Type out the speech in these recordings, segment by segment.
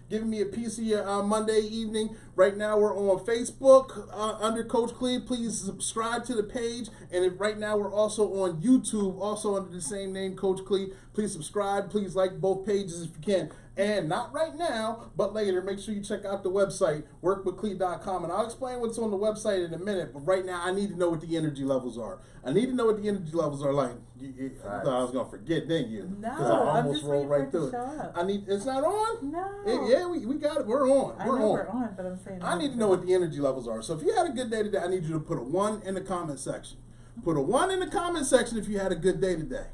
giving me a piece of your Monday evening. Right now we're on Facebook under Coach Clee. Please subscribe to the page. And right now we're also on YouTube, also under the same name, Coach Clee. Please subscribe. Please like both pages if you can. And not right now, but later, make sure you check out the website, workwithclee.com. And I'll explain what's on the website in a minute. But right now, I need to know what the energy levels are. I need to know what the energy levels are like. You thought I was going to forget, didn't you? No, I almost rolled right through it. It's not on? No. Yeah, we got it. We're on. We're on, but I'm saying. I need to know what the energy levels are. So if you had a good day today, I need you to put a 1 in the comment section. Put a 1 in the comment section if you had a good day today.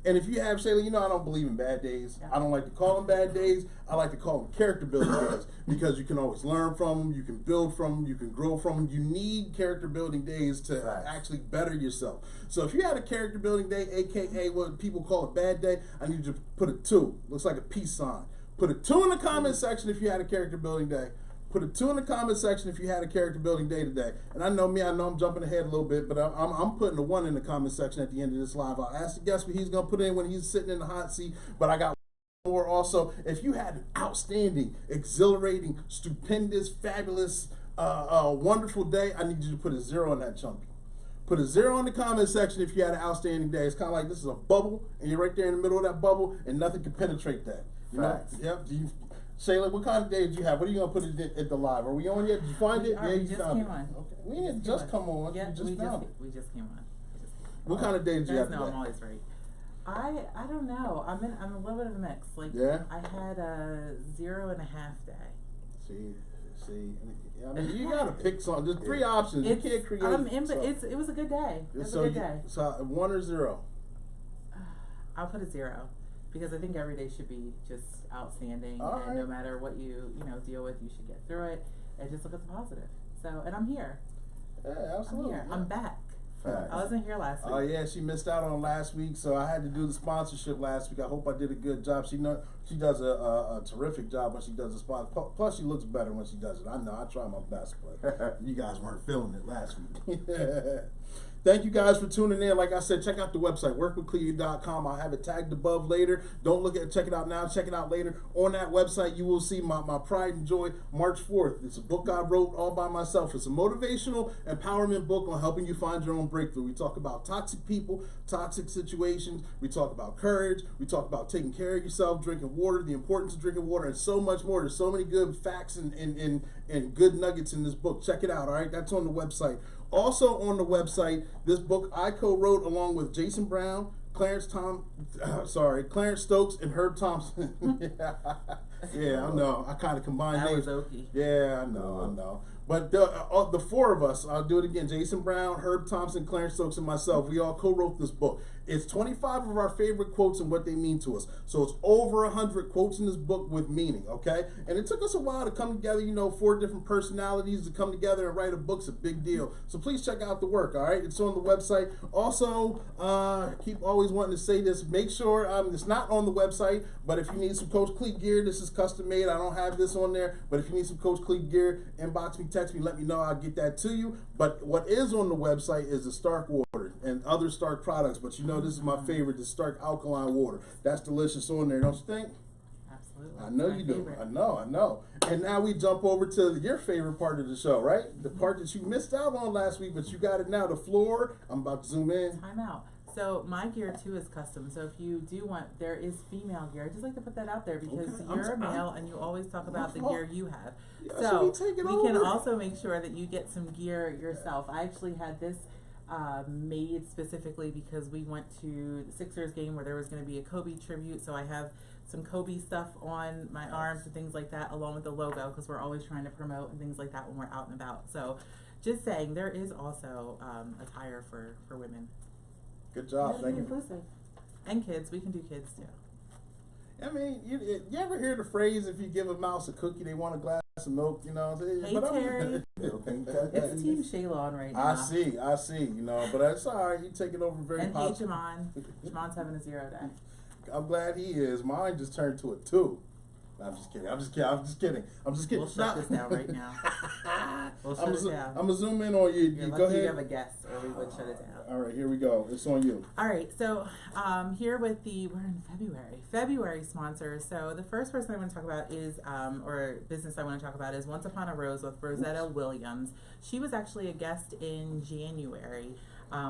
And if you have, Shayla, you know I don't believe in bad days. I don't like to call them bad days. I like to call them character building days because you can always learn from them, you can build from them, you can grow from them. You need character building days to actually better yourself. So if you had a character building day, aka what people call a bad day, I need you to put a 2. Looks like a peace sign. Put a 2 in the comment section if you had a character building day. Put a 2 in the comment section if you had a character building day today. And I know me, I know I'm jumping ahead a little bit, but I'm putting a 1 in the comment section at the end of this live. I'll ask the guest what he's going to put in when he's sitting in the hot seat, but I got more also. If you had an outstanding, exhilarating, stupendous, fabulous, wonderful day, I need you to put a 0 in that chunky. Put a 0 in the comment section if you had an outstanding day. It's kind of like this is a bubble, and you're right there in the middle of that bubble, and nothing can penetrate that. You know? Yep. Shayla, what kind of day did you have? What are you going to put it at the live? Are we on yet? Did you find it? Yeah, you found it. Okay. We didn't just come on. Yeah, we just found it. We just came on. What kind of day did you have today? I'm always right. I don't know. I'm a little bit of a mix. Like I had a 0.5 day. See. I mean, you gotta pick something. There's 3 options. You can't create. It was a good day. It was a good day. So 1 or 0? I'll put a 0. Because I think every day should be just outstanding, and no matter what you deal with, you should get through it and just look at the positive. So, and I'm here. Yeah, absolutely. I'm here. I'm back. I wasn't here last week. Oh yeah, she missed out on last week, so I had to do the sponsorship last week. I hope I did a good job. She does a terrific job when she does the spot. Plus, she looks better when she does it. I know. I try my best, but you guys weren't feeling it last week. Thank you guys for tuning in. Like I said, check out the website, workwithclee.com. I'll have it tagged above later. Don't check it out now, check it out later. On that website, you will see my Pride and Joy March 4th. It's a book I wrote all by myself. It's a motivational empowerment book on helping you find your own breakthrough. We talk about toxic people, toxic situations. We talk about courage. We talk about taking care of yourself, drinking water, the importance of drinking water, and so much more. There's so many good facts and good nuggets in this book. Check it out, all right? That's on the website. Also on the website, this book I co-wrote along with Jason Brown, Clarence Stokes, and Herb Thompson. Yeah, I know. I kind of combined names. Yeah, I know. But the 4 of us, I'll do it again, Jason Brown, Herb Thompson, Clarence Stokes, and myself, we all co-wrote this book. It's 25 of our favorite quotes and what they mean to us. So it's over 100 quotes in this book with meaning, okay? And it took us a while to come together, 4 different personalities to come together and write a book's a big deal. So please check out the work, all right? It's on the website. Also, keep always wanting to say this. Make sure it's not on the website, but if you need some Coach Clee gear, this is custom made. I don't have this on there, but if you need some Coach Clee gear, inbox me, text me, let me know. I'll get that to you. But what is on the website is the Stark water and other Stark products. But this is my favorite, the Stark alkaline water. That's delicious on there, don't you think? Absolutely. I know you do. I know. And now we jump over to your favorite part of the show, right? The part that you missed out on last week, but you got it now. The floor. I'm about to zoom in. Time out. So my gear too is custom. So if you do want, there is female gear. I just like to put that out there because you're a male and you always talk about the gear you have. Yeah, so we can also make sure that you get some gear yourself. I actually had this made specifically because we went to the Sixers game where there was going to be a Kobe tribute. So I have some Kobe stuff on my arms and things like that, along with the logo, because we're always trying to promote and things like that when we're out and about. So just saying, there is also attire for women. Good job. Thank you. Inclusive. And kids. We can do kids too. I mean, you ever hear the phrase, if you give a mouse a cookie, they want a glass of milk, Hey, Terry. It's Team Shayla on right now. I see, but that's all right. You take it over very positive. And hey, Jamon's having a 0 day. I'm glad he is. Mine just turned to a 2. I'm just kidding. We'll shut this down right now. We'll shut it down. I'm gonna zoom in on you. You're Go lucky ahead. you have a guest, or we would shut it down. All right, here we go. It's on you. All right, so here with we're in February sponsors. So the first person I want to talk about is, or business I want to talk about is Once Upon a Rose with Rosetta Williams. She was actually a guest in January.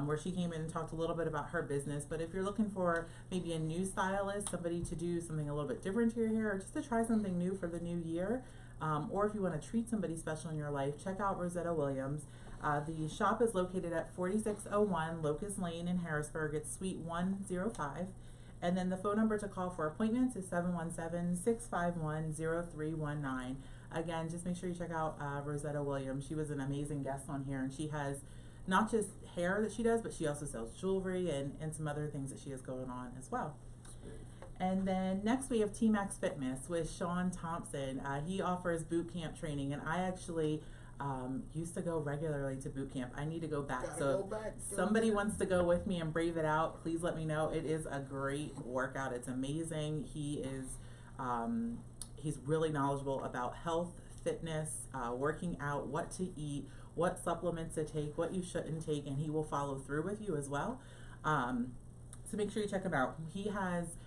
Where she came in and talked a little bit about her business. But if you're looking for maybe a new stylist, somebody to do something a little bit different to your hair, or just to try something new for the new year, or if you want to treat somebody special in your life, check out Rosetta Williams. The shop is located at 4601 Locust Lane in Harrisburg. It's Suite 105. And then the phone number to call for appointments is 717-651-0319. Again, just make sure you check out Rosetta Williams. She was an amazing guest on here, and she has not just hair that she does, but she also sells jewelry and some other things that she has going on as well. And then next we have T-Max Fitness with Sean Thompson. He offers boot camp training, and I actually used to go regularly to boot camp. I need to go back. So if somebody wants to go with me and brave it out, please let me know. It is a great workout. It's amazing. He is he's really knowledgeable about health, fitness, working out, what to eat, what supplements to take, what you shouldn't take, and he will follow through with you as well. So make sure you check him out. He has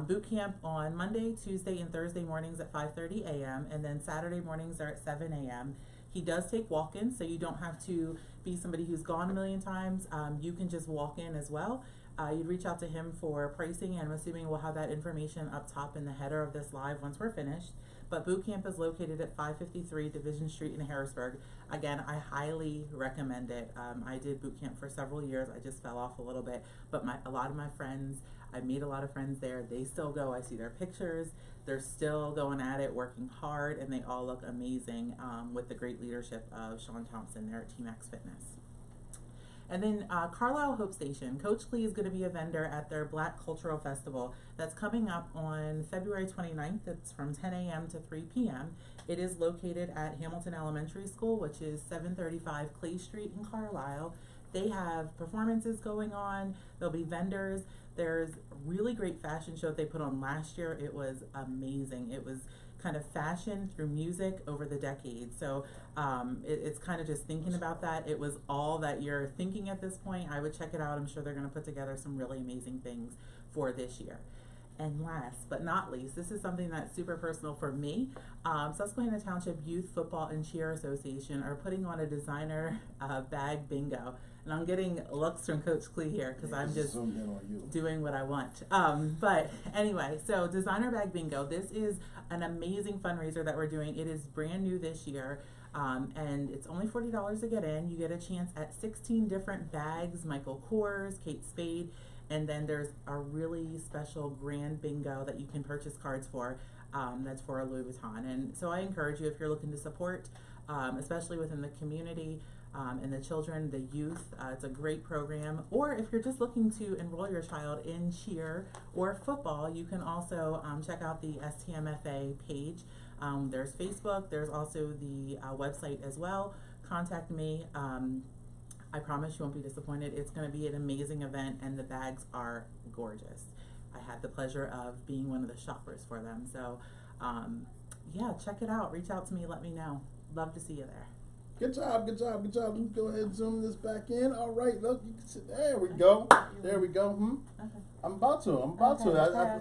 boot camp on Monday, Tuesday, and Thursday mornings at 5:30 a.m. and then Saturday mornings are at 7 a.m. He does take walk-ins, so you don't have to be somebody who's gone a million times. You can just walk in as well. You'd reach out to him for pricing, and I'm assuming we'll have that information up top in the header of this live once we're finished. But boot camp is located at 553 Division Street in Harrisburg. Again, I highly recommend it. I did boot camp for several years. I just fell off a little bit, but a lot of my friends, I made a lot of friends there. They still go. I see their pictures. They're still going at it, working hard, and they all look amazing with the great leadership of Sean Thompson there at T-Max Fitness. And then Carlisle Hope Station. Coach Clee is going to be a vendor at their Black Cultural Festival that's coming up on February 29th. It's from 10 a.m. to 3 p.m. It is located at Hamilton Elementary School, which is 735 Clay Street in Carlisle. They have performances going on. There'll be vendors. There's a really great fashion show that they put on last year. It was amazing. It was kind of fashion through music over the decades. So it's kind of just thinking about that. It was all that you're thinking at this point. I would check it out. I'm sure they're going to put together some really amazing things for this year. And last but not least, this is something that's super personal for me. Susquehanna Township Youth Football and Cheer Association are putting on a designer bag bingo. And I'm getting looks from Coach Clee here because I'm just doing what I want. But anyway, so designer bag bingo. This is an amazing fundraiser that we're doing. It is brand new this year. And it's only $40 to get in. You get a chance at 16 different bags, Michael Kors, Kate Spade, and then there's a really special grand bingo that you can purchase cards for. That's for a Louis Vuitton. And so I encourage you, if you're looking to support, especially within the community, and the children, the youth, it's a great program. Or if you're just looking to enroll your child in cheer or football, you can also check out the STMFA page. There's Facebook, there's also the website as well. Contact me. I promise you won't be disappointed. It's going to be an amazing event, and the bags are gorgeous. I had the pleasure of being one of the shoppers for them. So yeah, check it out. Reach out to me, let me know. Love to see you there. Good job, good job, good job. Let me go ahead and zoom this back in. All right, look, you can sit. There we go. There we go. Okay. I'm about to. I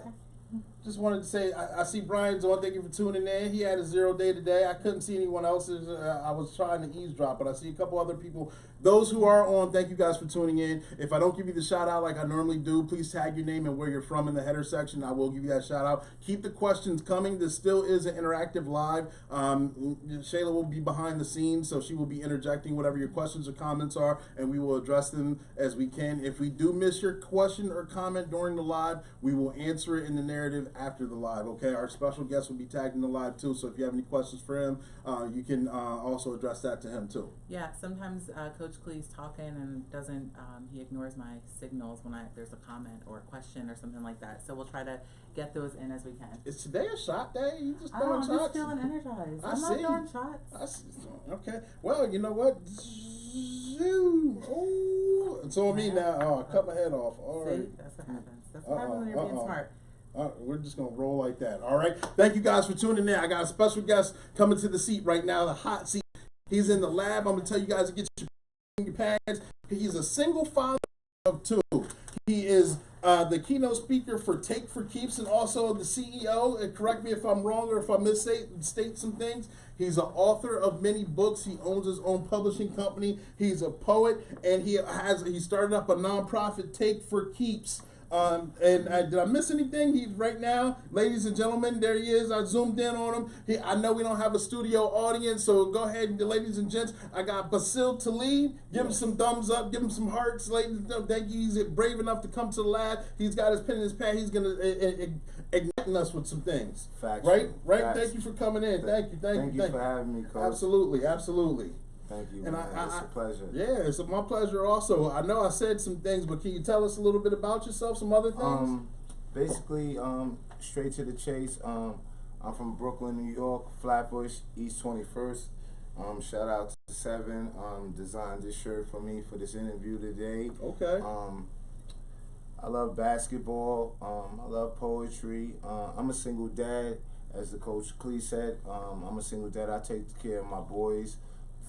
just wanted to say, I see Brian's on. Thank you for tuning in. He had a 0 day today. I couldn't see anyone else's. I was trying to eavesdrop, but I see a couple other people. Those who are on, thank you guys for tuning in. If I don't give you the shout out like I normally do, please tag your name and where you're from in the header section. I will give you that shout out. Keep the questions coming. This still is an interactive live. Shayla will be behind the scenes, so she will be interjecting whatever your questions or comments are, and we will address them as we can. If we do miss your question or comment during the live, we will answer it in the narrative after the live. Okay, our special guest will be tagged in the live too, so if you have any questions for him, you can also address that to him too. Yeah, sometimes Coach Clee's talking and doesn't, he ignores my signals when there's a comment or a question or something like that, so we'll try to get those in as we can. Is today a shot day? You just throwing shots? I'm just feeling energized. I'm not throwing shots. I see. Okay, well, you know what? Oh, it's on me now. Oh, I cut my head off. All right. That's what happens. That's what happens when you're being smart. We're just going to roll like that. All right. Thank you guys for tuning in. I got a special guest coming to the seat right now, the hot seat. He's in the lab. I'm going to tell you guys to get your pads. He's a single father of 2. He is the keynote speaker for Take for Keeps and also the CEO. And correct me if I'm wrong or if I misstate some things. He's an author of many books. He owns his own publishing company. He's a poet, and he started up a nonprofit, Take for Keeps. Did I miss anything? He's right now, ladies and gentlemen, there he is. I zoomed in on him. I know we don't have a studio audience, so go ahead, ladies and gents. I got Basil Talib. Give him some thumbs up. Give him some hearts, ladies. Thank you. He's brave enough to come to the lab. He's got his pen and his pad. He's gonna ignite us with some things. Facts. Right. Facts. Thank you for coming in. Thank you. Thank you for having me, Coach. Absolutely. Thank you. And it's a pleasure. Yeah, it's my pleasure also. I know I said some things, but can you tell us a little bit about yourself, some other things? Basically, straight to the chase. I'm from Brooklyn, New York, Flatbush, East 21st. Shout out to Seven. Designed this shirt for me for this interview today. Okay. I love basketball. I love poetry. I'm a single dad, as the coach Clee said. I'm a single dad. I take care of my boys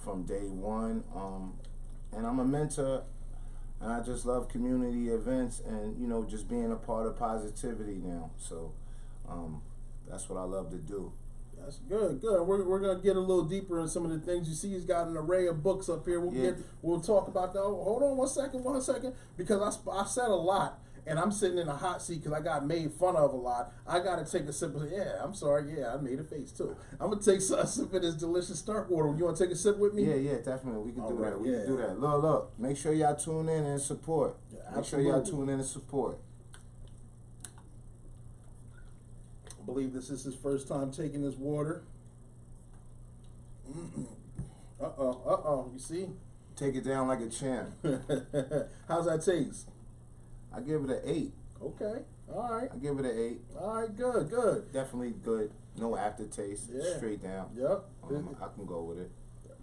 from day one, and I'm a mentor, and I just love community events and just being a part of positivity now. So that's what I love to do. That's good. We're gonna get a little deeper in some of the things. You see, he's got an array of books up here. We'll talk about that. Oh, hold on one second, because I said a lot. And I'm sitting in a hot seat because I got made fun of a lot. I got to take a sip of, I'm sorry, I made a face too. I'm going to take a sip of this delicious Stark water. You want to take a sip with me? Yeah, definitely. We can do that. We can do that. Look, make sure y'all tune in and support. Yeah, make sure y'all tune in and support. I believe this is his first time taking this water. You see? Take it down like a champ. How's that taste? I give it an 8. Okay. All right. I give it an 8. All right. Good. Definitely good. No aftertaste. Yeah. Straight down. Yep. I can go with it.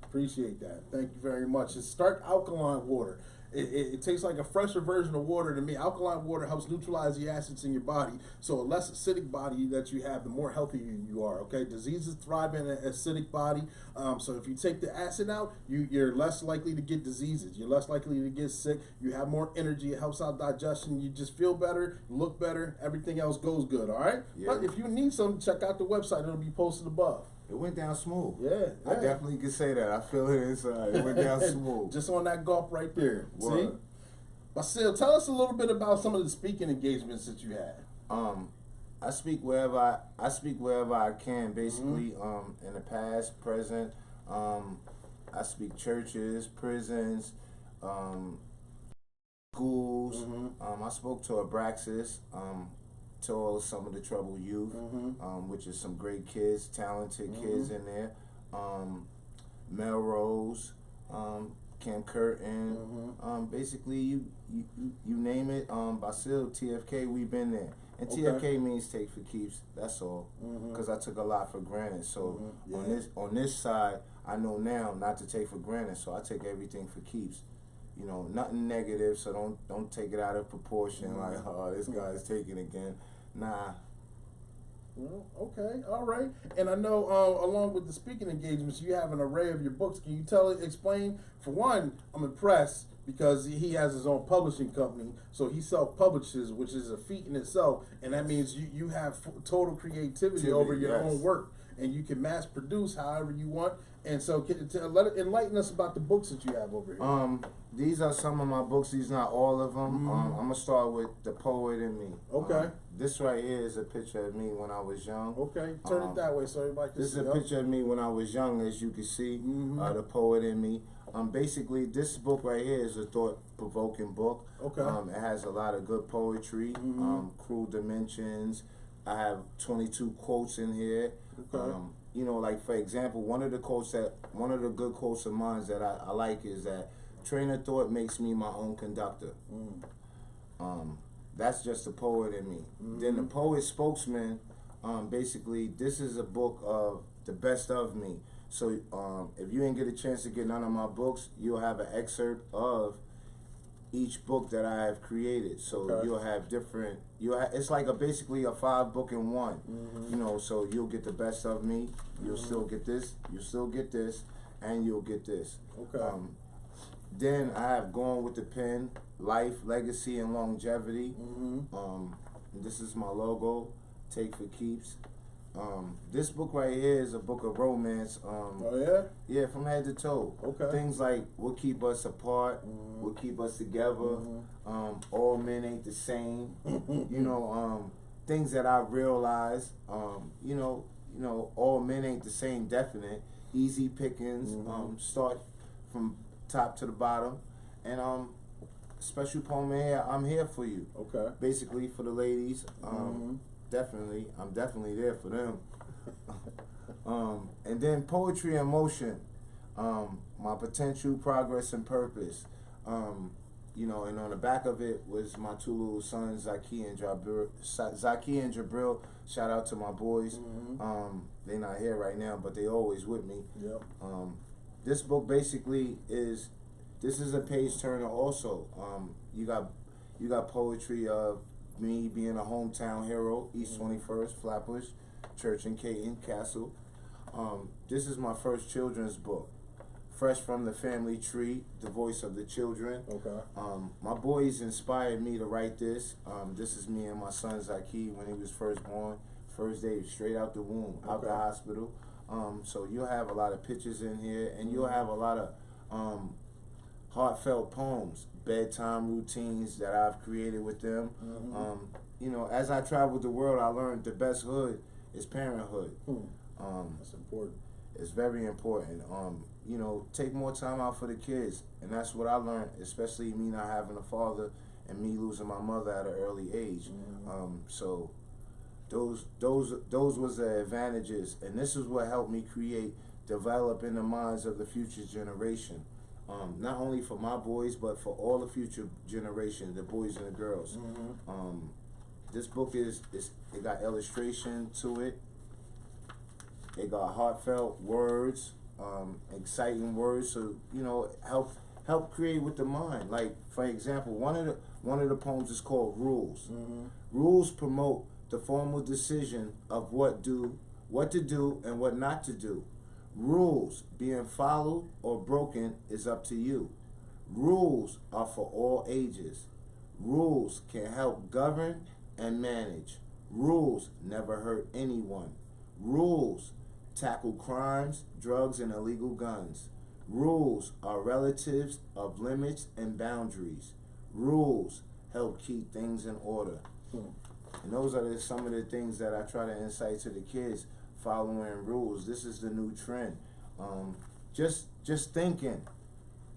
Appreciate that. Thank you very much. It's Stark alkaline water. It tastes like a fresher version of water to me. Alkaline water helps neutralize the acids in your body. So a less acidic body that you have, the more healthy you are, okay? Diseases thrive in an acidic body. So if you take the acid out, you're less likely to get diseases. You're less likely to get sick. You have more energy. It helps out digestion. You just feel better, look better. Everything else goes good, all right? Yeah. But if you need some, check out the website. It'll be posted above. It went down smooth. Yeah. I definitely can say that. I feel it inside. It went down smooth. Just on that gulp right there. Word. See? Basil, tell us a little bit about some of the speaking engagements that you had. I speak wherever I can. Basically, in the past, present. I speak churches, prisons, schools. I spoke to Abraxas. To some of the troubled youth, which is some great kids, talented kids in there. Melrose, Camp Curtin, basically you name it. Basil, TFK, we've been there. And TFK means take for keeps. That's all. Because I took a lot for granted. So on this side, I know now not to take for granted. So I take everything for keeps. Nothing negative. So don't take it out of proportion. Like, oh, this guy's taking again. Nah. Well, okay, all right. And I know along with the speaking engagements, you have an array of your books. Can you explain? For one, I'm impressed because he has his own publishing company, so he self-publishes, which is a feat in itself, and that means you have total creativity over your own work, and you can mass produce however you want. And so, enlighten us about the books that you have over here. These are some of my books. These not all of them. I'm gonna start with The Poet in Me. Okay. This right here is a picture of me when I was young. Okay, turn it that way so everybody can see. This is a picture of me when I was young, as you can see. The Poet in Me. Basically, this book right here is a thought-provoking book. Okay. It has a lot of good poetry, cruel dimensions. I have 22 quotes in here. Okay. Like for example, one of the good quotes of mine that I like is that train of thought makes me my own conductor. That's just the poet in me. Then the poet spokesman, basically, this is a book of the best of me. So, if you didn't get a chance to get none of my books, you'll have an excerpt of each book that I have created. So you'll have different. It's like basically a 5-book in one. You know, so you'll get the best of me. You'll still get this. You'll still get this, and you'll get this. Then I have Gone with the Pen, Life, Legacy, and Longevity. This is my logo. Take for Keeps. This book right here is a book of romance. Yeah, from head to toe. Things like what keep us apart, what keep us together. All men ain't the same. You know, things that I realize. You know, all men ain't the same. Definite. Easy pickings. Start from top to the bottom, and special poem in here. I'm here for you. Basically for the ladies. Definitely, I'm definitely there for them. And then Poetry in Motion, my potential, progress, and purpose. You know, and on the back of it was my 2 little sons, Zaki and Jabril. Shout out to my boys. They not here right now, but they always with me. This book basically is a page turner also. You got poetry of me being a hometown hero, East 21st, Flatbush, Church and Caton, Castle. This is my first children's book, fresh from the family tree, the voice of the children. My boys inspired me to write this. This is me and my son Zaki when he was first born, first day straight out the womb, out the hospital. So you'll have a lot of pictures in here, and you'll have a lot of heartfelt poems, bedtime routines that I've created with them. You know, as I traveled the world, I learned the best hood is parenthood. That's important. It's very important. You know, take more time out for the kids, and that's what I learned, especially me not having a father and me losing my mother at an early age. So those was the advantages, and this is what helped me develop in the minds of the future generation. Not only for my boys, but for all the future generation, the boys and the girls. This book it got illustration to it. It got heartfelt words, exciting words. So you know, help create with the mind. Like for example, one of the poems is called Rules. Rules promote the formal decision of what to do and what not to do. Rules being followed or broken is up to you. Rules are for all ages. Rules can help govern and manage. Rules never hurt anyone. Rules tackle crimes, drugs, and illegal guns. Rules are relatives of limits and boundaries. Rules help keep things in order. And those are some of the things that I try to incite to the kids. Following rules. This is the new trend. Just thinking.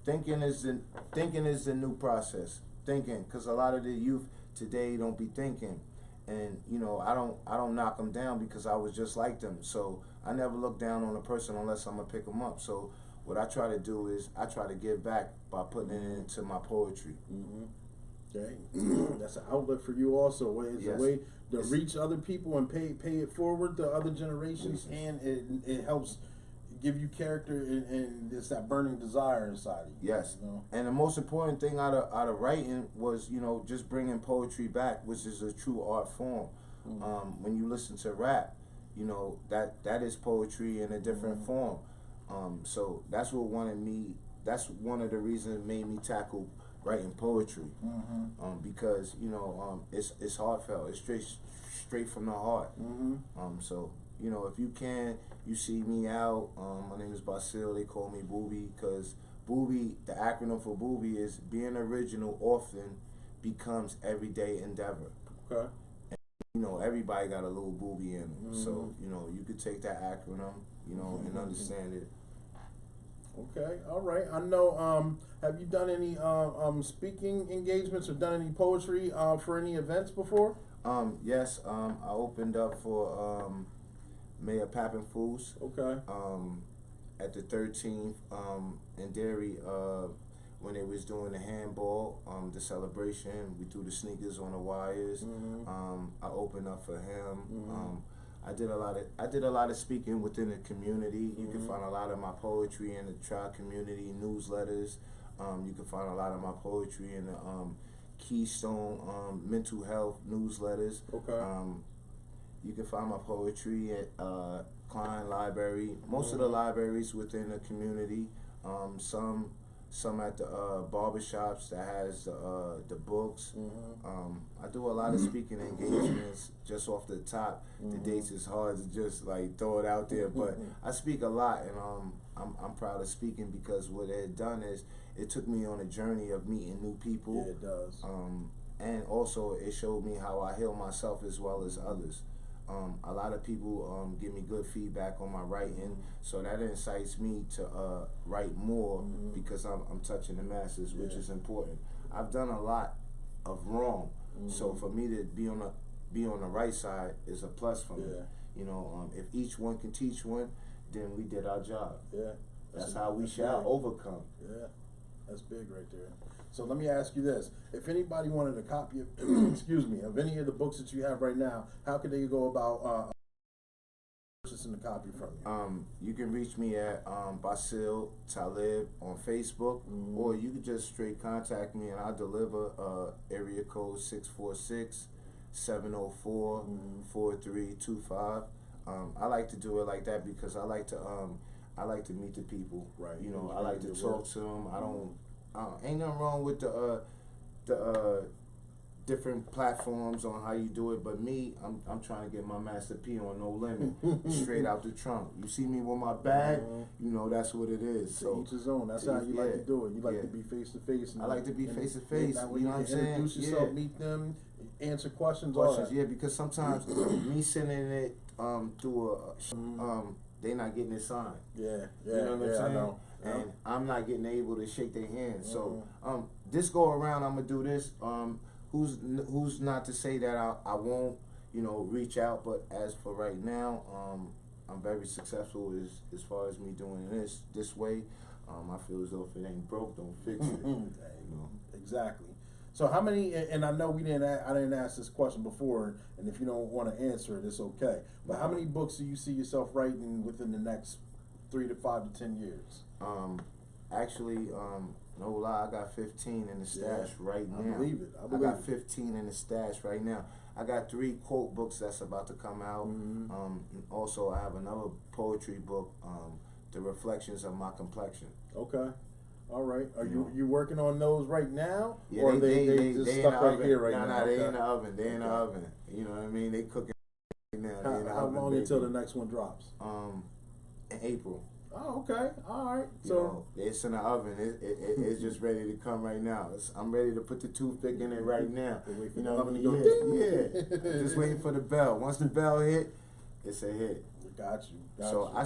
Thinking is the new process. Thinking, because a lot of the youth today don't be thinking, and you know I don't knock them down because I was just like them. So I never look down on a person unless I'm gonna pick them up. So what I try to do is I try to give back by putting it into my poetry. Okay, that's an outlet for you also. It's a way to reach other people and pay it forward to other generations, and it helps give you character and it's that burning desire inside of you. Yes, you know? And the most important thing out of writing was, you know, just bringing poetry back, which is a true art form. When you listen to rap, you know that is poetry in a different form. So that's what that's one of the reasons it made me tackle writing poetry, because you know it's heartfelt. It's straight from the heart. So you know, if you see me out. My name is Basil. They call me Booby because Booby, the acronym for Booby is being original often becomes everyday endeavor. Okay. And, you know, everybody got a little booby in them. So you know, you could take that acronym, you know, and understand it. Okay, all right. I know. Have you done any speaking engagements or done any poetry for any events before? Yes. I opened up for Mayor Pappin Foods. Okay. At the 13th in Derry, when they was doing the handball, the celebration, we threw the sneakers on the wires. I opened up for him. I did a lot of speaking within the community. You can find a lot of my poetry in the tribe community newsletters. You can find a lot of my poetry in the Keystone mental health newsletters. Okay. You can find my poetry at Klein Library, most of the libraries within the community. Some at the barbershops that has the books. I do a lot of speaking engagements. Just off the top, the dates is hard to just like throw it out there, but I speak a lot, and I'm proud of speaking because what it had done is it took me on a journey of meeting new people. Yeah, it does. And also it showed me how I heal myself as well as others. A lot of people give me good feedback on my writing, so that incites me to write more because I'm touching the masses, which is important. I've done a lot of wrong, so for me to be on the right side is a plus for me. You know, if each one can teach one, then we did our job. Yeah, that's how we shall overcome. Yeah, that's big right there. So let me ask you this: if anybody wanted a copy of, excuse me, of any of the books that you have right now, how could they go about purchasing a copy from you? You can reach me at Basil Talib on Facebook, or you can just straight contact me and I'll deliver. Area code 646-704-4325. I like to do it like that because I like to meet the people. Right. You know, I like to talk to them. I don't. Ain't nothing wrong with the different platforms on how you do it, but me, I'm trying to get my Master P on No Limit straight out the trunk. You see me with my bag, you know that's what it is. So each his own. That's how you like to do it. You like to be face to face. I like to be face to face. That way you know what I'm saying? Introduce yourself, meet them, answer questions. Yeah, because sometimes me sending it through they not getting it signed. Yeah, you know what I'm saying? I know. And I'm not getting able to shake their hand. So this go around, I'm gonna do this. Who's not to say that I won't, you know, reach out? But as for right now, I'm very successful as far as me doing this way. I feel as though if it ain't broke, don't fix it. You know? Exactly. So how many? And I know I didn't ask this question before, and if you don't want to answer it, it's okay. But how many books do you see yourself writing within the next 3 to 5 to 10 years? Actually, no lie, I got 15 in the stash right now. I believe it. I got 15 in the stash right now. I got 3 quote books that's about to come out. Also, I have another poetry book, The Reflections of My Complexion. Okay. All right. Are you working on those right now? Yeah, or they just stuck right here right now? No, they in the oven. They in the oven. You know what I mean? They cooking right now. How long until the next one drops? In April. Oh, okay. All right. So it's in the oven. It's just ready to come right now. I'm ready to put the toothpick in it right now. You know, oven to go Just waiting for the bell. Once the bell hit, it's a hit. Got you. So I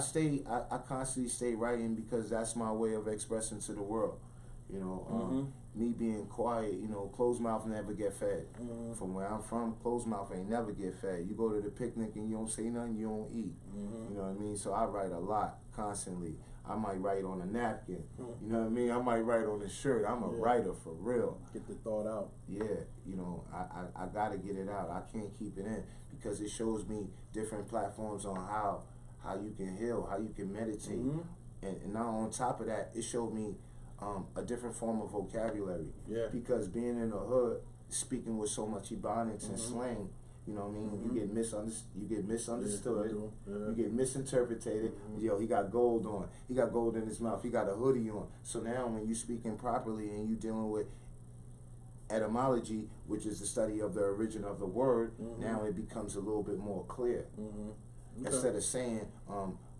constantly stay writing because that's my way of expressing to the world. You know, me being quiet, you know, closed mouth never get fed. From where I'm from, closed mouth ain't never get fed. You go to the picnic and you don't say nothing, you don't eat. You know what I mean? So I write a lot constantly. I might write on a napkin. You know what I mean? I might write on a shirt. I'm a writer for real. Get the thought out. Yeah, you know, I gotta get it out. I can't keep it in because it shows me different platforms on how you can heal, how you can meditate. And now on top of that, it showed me a different form of vocabulary. Yeah. Because being in the hood, speaking with so much ebonics and slang, you know what I mean? You get misunderstood. You get misinterpreted. Yo, he got gold on. He got gold in his mouth. He got a hoodie on. So now when you speaking properly and you dealing with etymology, which is the study of the origin of the word, now it becomes a little bit more clear. Instead of saying,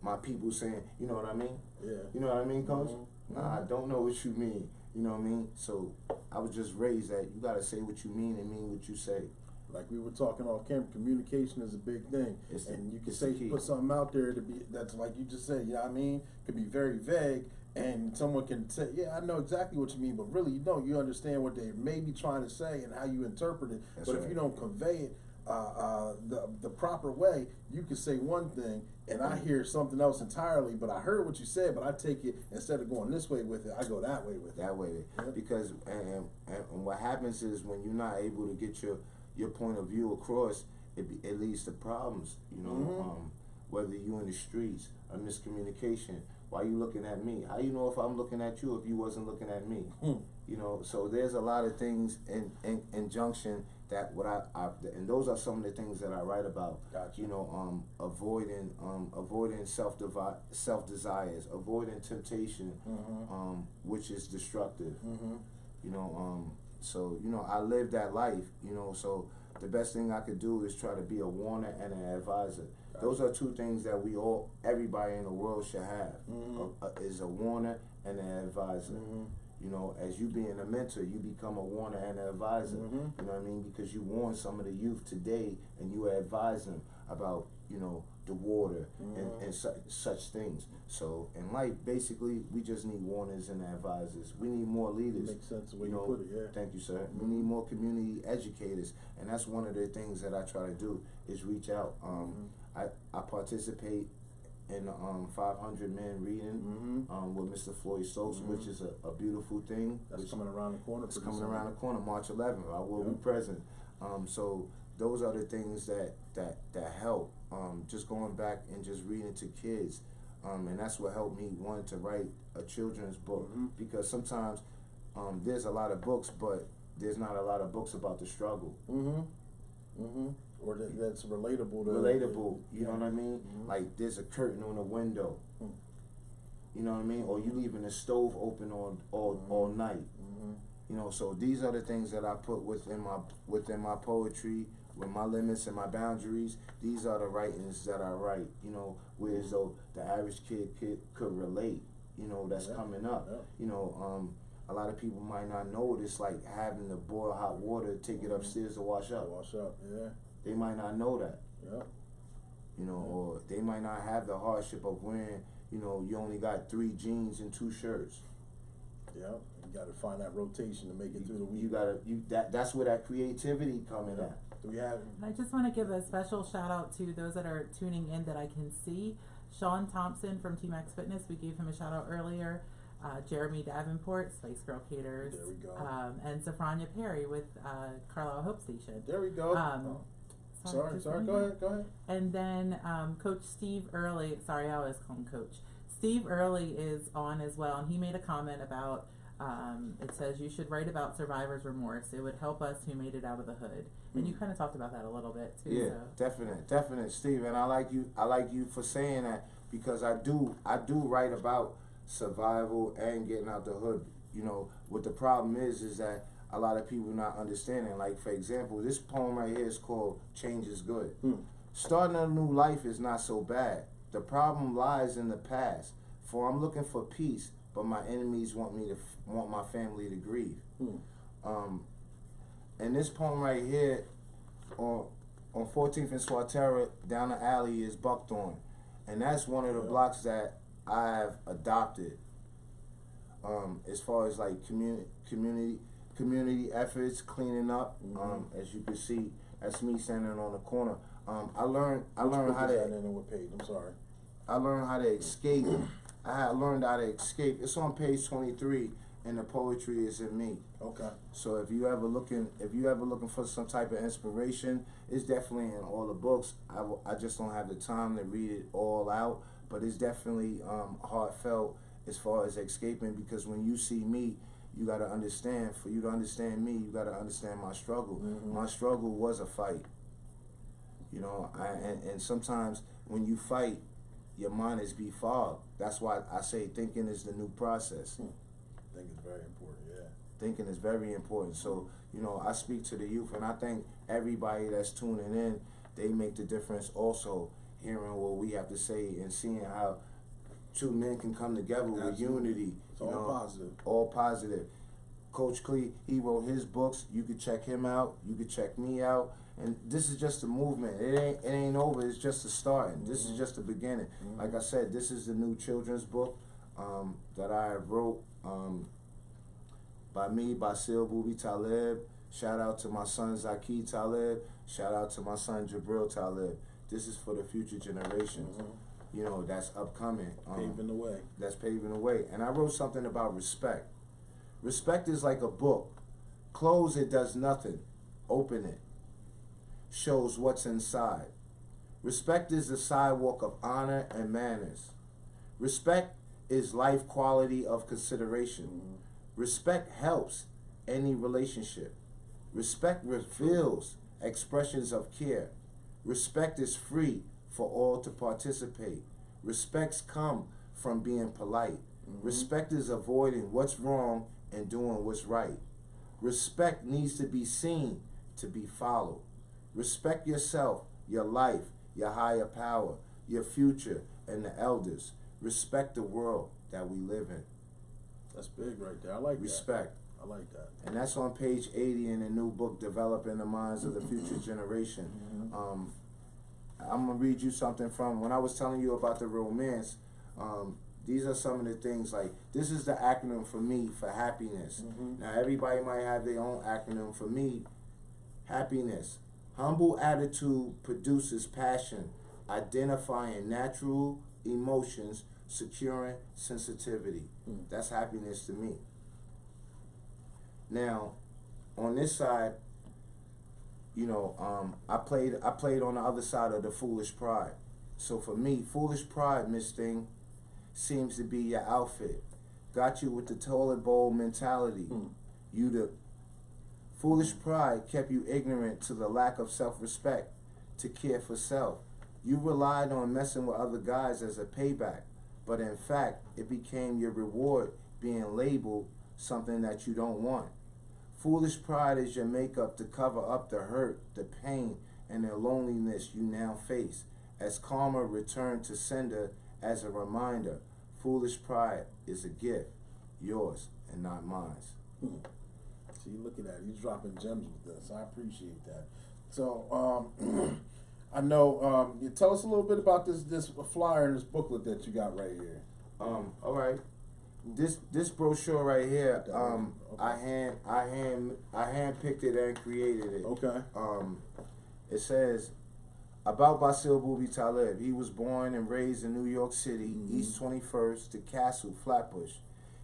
my people saying, you know what I mean? Yeah. You know what I mean, Coach? Nah, I don't know what you mean. You know what I mean? So I was just raised that you gotta say what you mean and mean what you say. Like we were talking off camera, communication is a big thing. And you can say, put something out there that's like you just said, you know what I mean? Could be very vague, and someone can say, yeah, I know exactly what you mean, but really you don't. You understand what they may be trying to say and how you interpret it. But if you don't convey it the proper way, you can say one thing and I hear something else entirely, but I heard what you said, but I take it, instead of going this way with it, I go that way with it. That way. Because and what happens is when you're not able to get your point of view across, it leads to problems, you know. whether you in the streets, a miscommunication. Why you looking at me? How you know if I'm looking at you if you wasn't looking at me? You know, so there's a lot of things in injunction that what I and those are some of the things that I write about. Gotcha. You know, avoiding self desires, avoiding temptation, which is destructive. You know, so you know I live that life. You know, so the best thing I could do is try to be a warner and an advisor. Gotcha. Those are two things that everybody in the world should have. Is a warner and an advisor. You know, as you being a mentor, you become a warner and an advisor. You know what I mean? Because you warn some of the youth today, and you advise them about, you know, the water and such things. So in life, basically, we just need warners and advisors. We need more leaders. Makes sense the way you put it. Yeah. Thank you, sir. We need more community educators, and that's one of the things that I try to do is reach out. I participate in 500 men reading with Mr. Floyd Stokes, which is a beautiful thing. That's coming around the corner. It's coming around the corner, March 11th. I will be present. So those are the things that help. Just going back and just reading to kids, and that's what helped me want to write a children's book, because sometimes there's a lot of books, but there's not a lot of books about the struggle. Or that's relatable to you know what I mean? Like there's a curtain on a window, you know what I mean? Or you leaving the stove open all night. You know, so these are the things that I put within my poetry, with my limits and my boundaries. These are the writings that I write, you know, where as though the average kid could relate, you know, that's coming up. You know, a lot of people might not know what it's like having to boil hot water, take it upstairs to wash up. They might not know that. You know, or they might not have the hardship of wearing, you know, you only got 3 jeans and 2 shirts. You gotta find that rotation to make it through the week. That's where that creativity coming at. I just want to give a special shout out to those that are tuning in that I can see. Sean Thompson from Team X Fitness, we gave him a shout out earlier. Jeremy Davenport, Spice Girl Caters. There we go. And Safrania Perry with Carlisle Hope Station. There we go. Sorry, go ahead. And then Coach Steve Early, sorry, I always call him Coach. Steve Early is on as well, and he made a comment about, it says you should write about survivor's remorse. It would help us who made it out of the hood. And you kind of talked about that a little bit too. Yeah, so. Definite, Steve. And I like you for saying that, because I do write about survival and getting out the hood. You know, what the problem is that a lot of people not understanding. Like, for example, this poem right here is called Change is Good. Starting a new life is not so bad. The problem lies in the past. For I'm looking for peace, but my enemies want my family to grieve. And this poem right here, on 14th and Swatera, down the alley is Buckthorn. And that's one of the blocks that I've adopted. As far as like community efforts, cleaning up. As you can see, that's me standing on the corner. I learned how to. I learned how to escape. I learned how to escape. It's on page 23, and the poetry is in me. Okay. So if you ever looking for some type of inspiration, it's definitely in all the books. I just don't have the time to read it all out, but it's definitely heartfelt as far as escaping, because when you see me, you got to understand. For you to understand me, you got to understand my struggle. My struggle was a fight. You know, and sometimes when you fight, your mind is befogged. That's why I say thinking is the new process. I think it's very important, Thinking is very important. So, you know, I speak to the youth, and I think everybody that's tuning in, they make the difference also, hearing what we have to say and seeing how 2 men can come together with unity. It's all positive. All positive. Coach Clee, he wrote his books. You could check him out. You could check me out. And this is just a movement. It ain't over. It's just a starting. This is just the beginning. Like I said, this is the new children's book that I wrote by me, Basil Booby Talib. Shout out to my son Zaki Talib. Shout out to my son Jabril Talib. This is for the future generations. You know, that's upcoming. Paving the way. That's paving the way. And I wrote something about respect. Respect is like a book. Close it, does nothing. Open it. Shows what's inside. Respect is the sidewalk of honor and manners. Respect is life quality of consideration. Respect helps any relationship. Respect reveals expressions of care. Respect is free for all to participate. Respects come from being polite. Respect is avoiding what's wrong and doing what's right. Respect needs to be seen to be followed. Respect yourself, your life, your higher power, your future, and the elders. Respect the world that we live in. That's big right there. I like Respect. that. I like that. And that's on page 80 in the new book, Developing the Minds of the Future Generation. I'm going to read you something from when I was telling you about the romance. These are some of the things, like, this is the acronym for me for happiness. Now, everybody might have their own acronym. For me, happiness. Humble attitude produces passion, identifying natural emotions, securing sensitivity. That's happiness to me. Now, on this side, you know, I played on the other side of the foolish pride. So for me, foolish pride, Miss Thing, seems to be your outfit. Got you with the toilet bowl mentality. You the foolish pride kept you ignorant to the lack of self-respect, to care for self. You relied on messing with other guys as a payback, but in fact, it became your reward, being labeled something that you don't want. Foolish pride is your makeup to cover up the hurt, the pain, and the loneliness you now face. As karma returned to sender as a reminder, foolish pride is a gift, yours and not mine. See, look at that. He's dropping gems with this. I appreciate that. So, I know, you tell us a little bit about this flyer and this booklet that you got right here. All right. This brochure right here, okay. I hand picked it and created it. Okay. It says about Basil Booby Talib. He was born and raised in New York City, East 21st to Castle, Flatbush.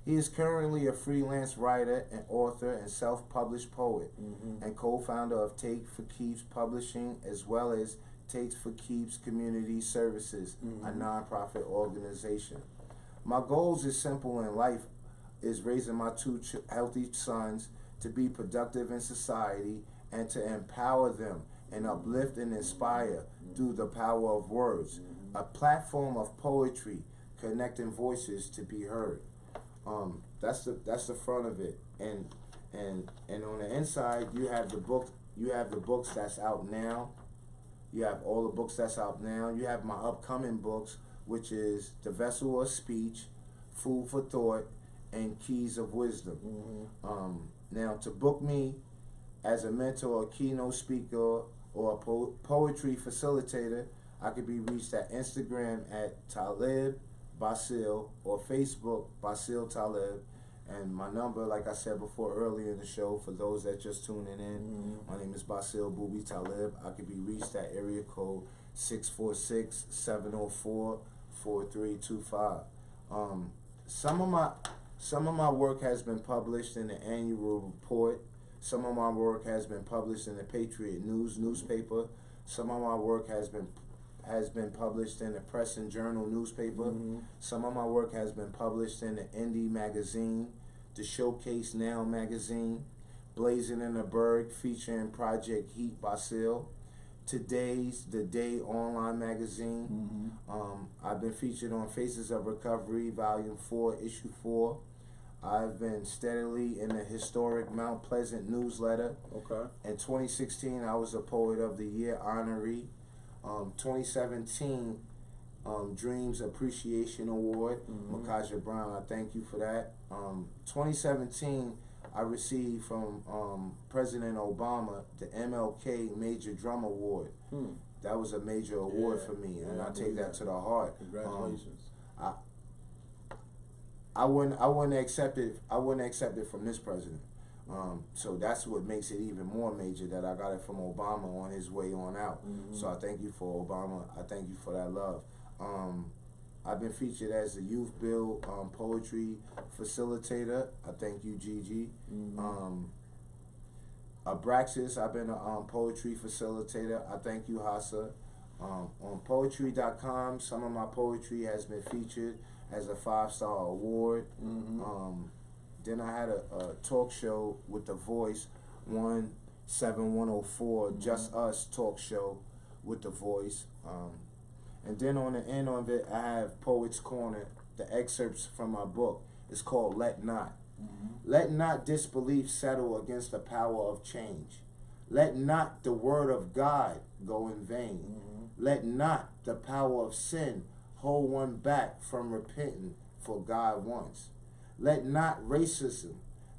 He is currently a freelance writer and author and self-published poet, and co-founder of Take for Keeps Publishing, as well as Takes for Keeps Community Services, a nonprofit organization. My goals is simple in life, is raising my two healthy sons to be productive in society and to empower them and uplift and inspire through the power of words. A platform of poetry, connecting voices to be heard. That's the front of it, and on the inside you have the book. You have the books that's out now. You have all the books that's out now. You have my upcoming books, which is The Vessel of Speech, Food for Thought, and Keys of Wisdom. Now, to book me as a mentor, a keynote speaker, or a poetry facilitator, I could be reached at Instagram at Talib Basil or Facebook Basil Talib. And my number, like I said before earlier in the show, for those that just tuning in, my name is Basil Booby Talib. I could be reached at area code 646-704-4325. Some of my work has been published in the annual report. Some of my work has been published in the Patriot News newspaper. Some of my work has been published in the Press and Journal newspaper. Some of my work has been published in the Indie magazine, the Showcase Now magazine, Blazing in the Berg featuring Project Heat Basil, Today's The Day online magazine. I've been featured on Faces of Recovery, Volume 4, Issue 4. I've been steadily in the historic Mount Pleasant newsletter. Okay. In 2016, I was a Poet of the Year honoree. 2017 Dreams Appreciation Award, Makaja Brown, I thank you for that. 2017 I received from President Obama the MLK Major Drum Award. That was a major award for me, and I take that to the heart. Congratulations. I wouldn't accept it. I wouldn't accept it from this president. So that's what makes it even more major, that I got it from Obama on his way on out. So I thank you for Obama. I thank you for that love. I've been featured as the Youth Bill Poetry Facilitator. I thank you, Gigi. Abraxas, I've been a poetry facilitator. I thank you, Hassa. On poetry.com, some of my poetry has been featured as a 5-star award. Then I had a talk show with The Voice, 17104, Just Us talk show with The Voice. And then on the end of it, I have Poets Corner, the excerpts from my book. It's called Let Not. Let not disbelief settle against the power of change. Let not the word of God go in vain. Let not the power of sin hold one back from repenting for God once. Let not racism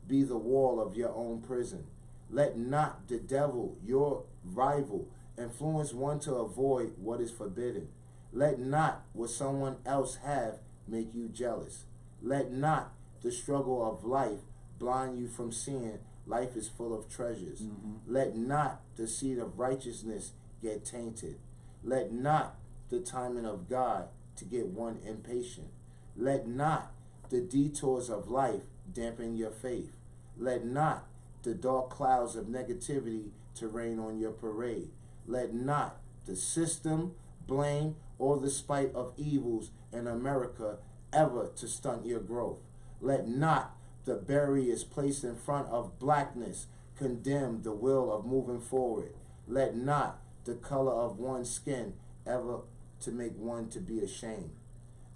be the wall of your own prison. Let not the devil, your rival, influence one to avoid what is forbidden. Let not what someone else have make you jealous. Let not the struggle of life blind you from seeing life is full of treasures. Let not the seed of righteousness get tainted. Let not the timing of God to get one impatient. Let not the detours of life dampen your faith. Let not the dark clouds of negativity to rain on your parade. Let not the system, blame, or the spite of evils in America ever to stunt your growth. Let not the barriers placed in front of blackness condemn the will of moving forward. Let not the color of one's skin ever to make one to be ashamed.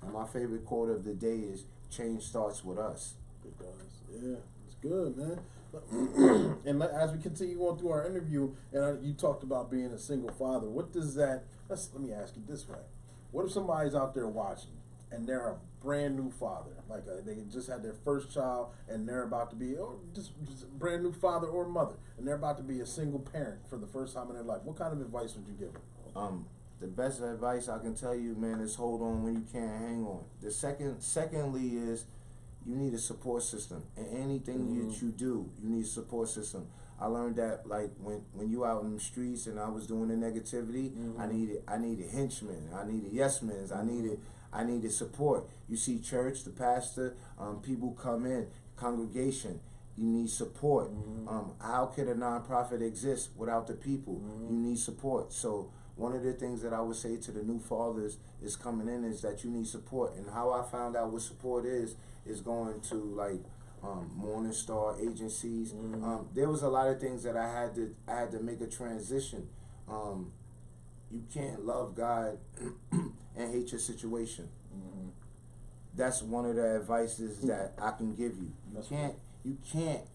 And my favorite quote of the day is, change starts with us. It does. Yeah, it's good, man. And as we continue on through our interview, and you talked about being a single father, what does that, let me ask you this way. What if somebody's out there watching and they're a brand new father, like they just had their first child and they're about to be, or just a brand new father or mother, and they're about to be a single parent for the first time in their life? What kind of advice would you give them? The best advice I can tell you, man, is hold on when you can't hang on. The secondly is you need a support system. And anything that you do, you need a support system. I learned that like when you out in the streets and I was doing the negativity, I needed henchmen, I needed yes men, I needed support. You see church, the pastor, people come in, congregation, you need support. How could a nonprofit exist without the people? You need support. So one of the things that I would say to the new fathers is coming in is that you need support. And how I found out what support is going to like Morning Star agencies. There was a lot of things that I had to make a transition. You can't love God and hate your situation. That's one of the advices that I can give you. You can't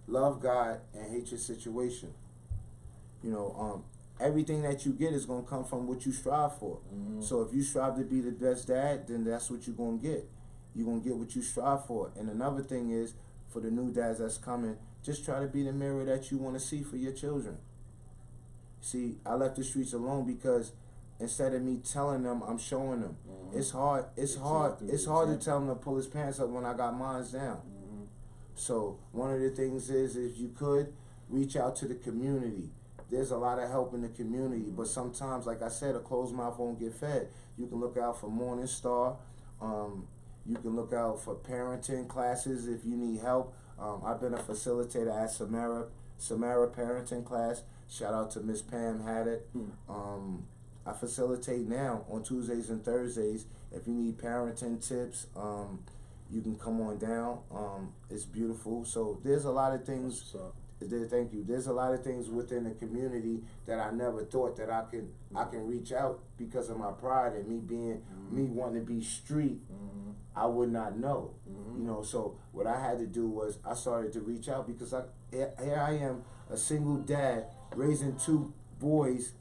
love God and hate your situation. You know, everything that you get is going to come from what you strive for. So if you strive to be the best dad, then that's what you're going to get. You're going to get what you strive for. And another thing is, for the new dads that's coming, just try to be the mirror that you want to see for your children. See, I left the streets alone because instead of me telling them, I'm showing them. It's hard to tell him to pull his pants up when I got mine down. So one of the things is, if you could, reach out to the community. There's a lot of help in the community, but sometimes, like I said, a closed mouth won't get fed. You can look out for Morning Star. You can look out for parenting classes if you need help. I've been a facilitator at Samara parenting class. Shout out to Miss Pam Haddock. I facilitate now on Tuesdays and Thursdays. If you need parenting tips, you can come on down. It's beautiful. So there's a lot of things. Thank you. There's a lot of things within the community that I never thought that I can reach out because of my pride and me wanting to be street. I would not know, you know. So what I had to do was I started to reach out because here I am, a single dad raising 2 boys,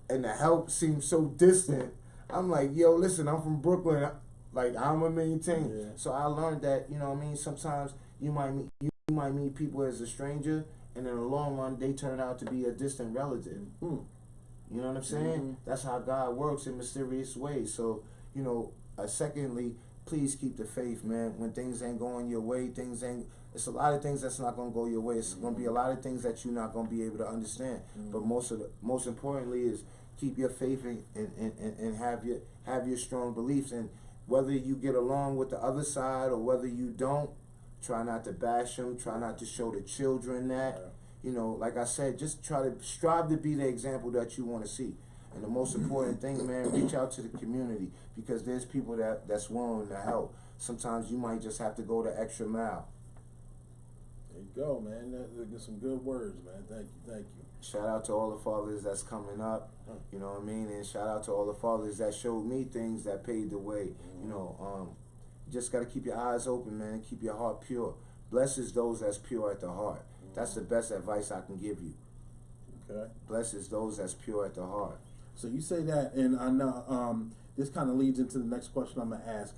and the help seems so distant. I'm like, yo, listen, I'm from Brooklyn, like I'm a maintain. Yeah. So I learned that, you know what I mean. Sometimes you might meet people as a stranger, and in the long run, they turn out to be a distant relative. You know what I'm saying? That's how God works in mysterious ways. So, you know, secondly, please keep the faith, man. When things ain't going your way, it's a lot of things that's not going to go your way. It's going to be a lot of things that you're not going to be able to understand. But most importantly is keep your faith and have your strong beliefs. And whether you get along with the other side or whether you don't, try not to bash them. Try not to show the children that. You know, like I said, just strive to be the example that you want to see. And the most important thing, man, reach out to the community, because there's people that's willing to help. Sometimes you might just have to go the extra mile. There you go, man. That's some good words, man. Thank you. Shout out to all the fathers that's coming up, you know what I mean? And shout out to all the fathers that showed me things that paved the way. You know, you just got to keep your eyes open, man, and keep your heart pure. Blessed is those that's pure at the heart. That's the best advice I can give you. Okay. Blessed is those that's pure at the heart. So you say that, and I know this kind of leads into the next question I'm going to ask.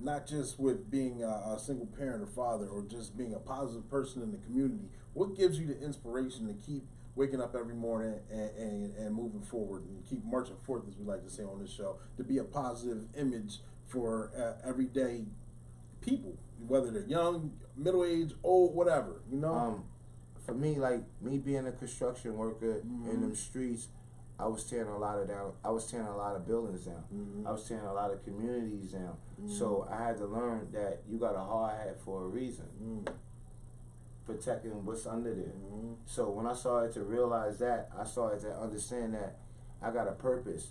Not just with being a single parent or father, or just being a positive person in the community, what gives you the inspiration to keep waking up every morning and moving forward and keep marching forth, as we like to say on this show, to be a positive image for everyday people, whether they're young, middle-aged, old, whatever, you know? For me, like me being a construction worker in them streets, I was tearing a lot of buildings down. I was tearing a lot of communities down. So I had to learn that you got a hard hat for a reason. Protecting what's under there. So when I started to realize that, I started to understand that I got a purpose,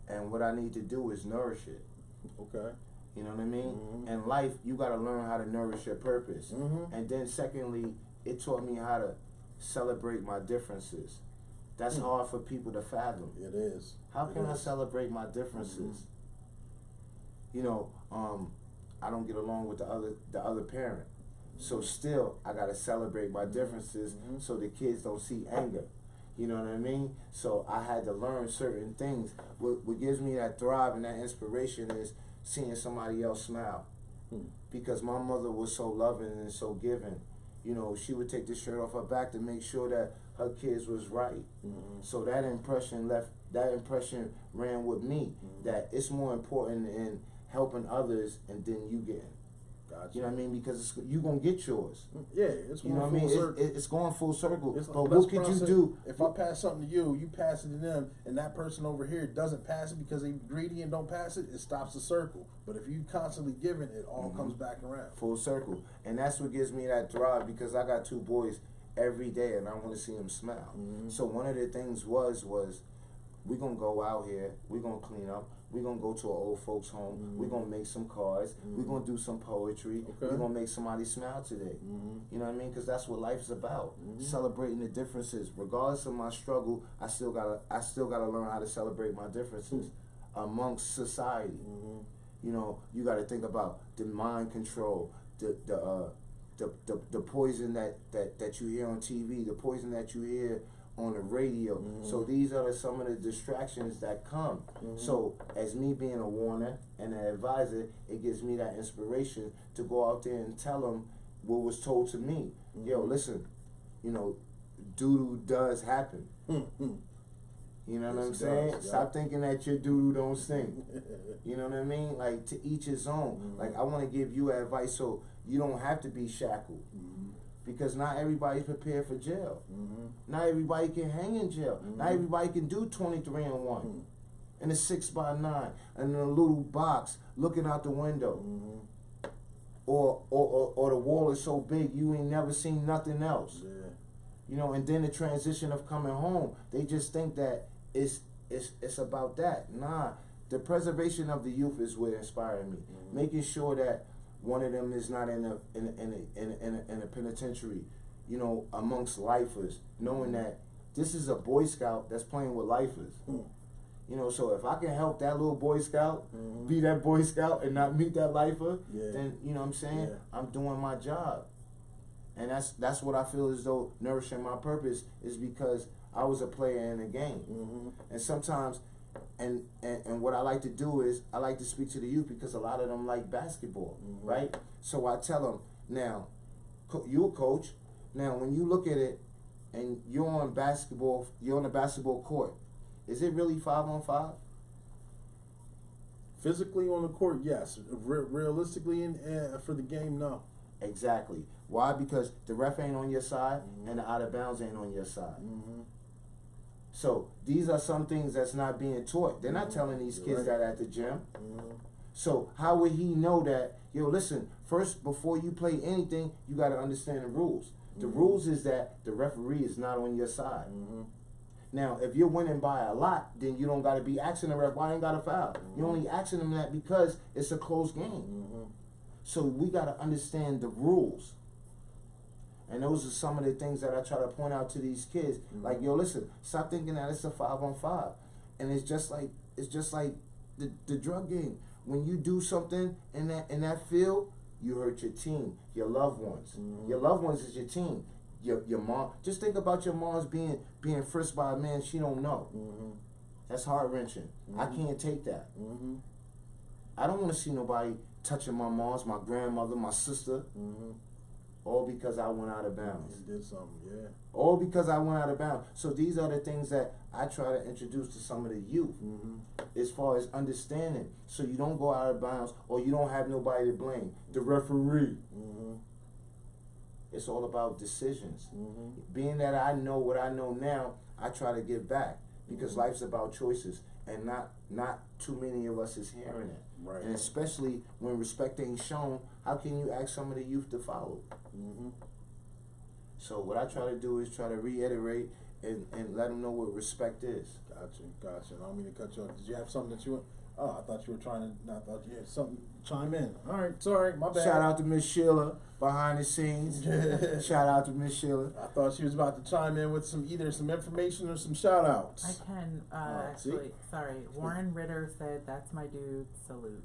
and what I need to do is nourish it. Okay. You know what I mean? In life, you got to learn how to nourish your purpose. And then secondly, it taught me how to celebrate my differences. That's hard for people to fathom. It is. How can I celebrate my differences? You know, I don't get along with the other parent. So still, I gotta celebrate my differences so the kids don't see anger. You know what I mean? So I had to learn certain things. What gives me that thrive and that inspiration is seeing somebody else smile. Because my mother was so loving and so giving. You know, she would take the shirt off her back to make sure that her kids was right. So that impression ran with me, that it's more important in helping others and then you getting. Gotcha. You know what I mean? Because you're going to get yours. Yeah, it's going full circle. It's going full circle. But what could you do? If I pass something to you, you pass it to them, and that person over here doesn't pass it because they're greedy and don't pass it, it stops the circle. But if you constantly giving, it all comes back around. Full circle. And that's what gives me that drive, because I got 2 boys every day, and I want to see them smile. So one of the things was we're going to go out here, we're going to clean up, we're going to go to an old folks home, we're going to make some cards, we're going to do some poetry, we're going to make somebody smile today. You know what I mean? Because that's what life's about, celebrating the differences. Regardless of my struggle, I still gotta learn how to celebrate my differences amongst society. You know, you got to think about the mind control, the poison that you hear on TV, the poison that you hear on the radio. So these are some of the distractions that come. So as me being a warner and an advisor, it gives me that inspiration to go out there and tell them what was told to me. Yo, listen, you know, doo-doo does happen. You know what I'm saying? Stop thinking that your doo-doo don't stink. You know what I mean? Like, to each his own. Like, I want to give you advice so you don't have to be shackled. Because not everybody's prepared for jail. Not everybody can hang in jail. Not everybody can do 23 and 1 in a 6x9 and in a little box looking out the window. Or the wall is so big you ain't never seen nothing else. You know, and then the transition of coming home, they just think that it's about that. Nah, the preservation of the youth is what inspired me. Making sure that one of them is not in a penitentiary, you know, amongst lifers, knowing that this is a Boy Scout that's playing with lifers. You know, so if I can help that little Boy Scout be that Boy Scout and not meet that lifer, then, you know what I'm saying, I'm doing my job. And that's what I feel as though nourishing my purpose is, because I was a player in the game. And sometimes, and what I like to do is I like to speak to the youth, because a lot of them like basketball, right? So I tell them, now, you're a coach. Now, when you look at it and you're on the basketball court, is it really 5-on-5? Physically on the court, yes. Realistically, for the game, no. Exactly. Why? Because the ref ain't on your side and the out of bounds ain't on your side. So these are some things that's not being taught. They're not telling these kids that at the gym. So how would he know that, yo, listen, first, before you play anything, you got to understand the rules. The rules is that the referee is not on your side. Now, if you're winning by a lot, then you don't got to be asking the ref, why I ain't got a foul? You only asking them that because it's a close game. So we got to understand the rules. And those are some of the things that I try to point out to these kids. Like, yo, listen, stop thinking that it's a 5-on-5. And it's just like the drug game. When you do something in that field, you hurt your team, your loved ones. Your loved ones is your team. Your mom. Just think about your mom's being frisked by a man she don't know. That's heart wrenching. I can't take that. I don't want to see nobody touching my mom's, my grandmother, my sister. All because I went out of bounds. You did something, yeah. All because I went out of bounds. So these are the things that I try to introduce to some of the youth, as far as understanding. So you don't go out of bounds, or you don't have nobody to blame. The referee. It's all about decisions. Being that I know what I know now, I try to give back, because life's about choices, and not too many of us is hearing it. Right. And especially when respect ain't shown, how can you ask some of the youth to follow? So what I try to do is try to reiterate and let them know what respect is. Gotcha. I don't mean to cut you off. Did you have something that you want? Oh, I thought you were trying to. I thought you had something to chime in. All right, sorry, my bad. Shout out to Miss Sheila behind the scenes. Shout out to Miss Sheila. I thought she was about to chime in with either some information or some shout outs. I can actually. Sorry, Warren Ritter said, "That's my dude. Salute."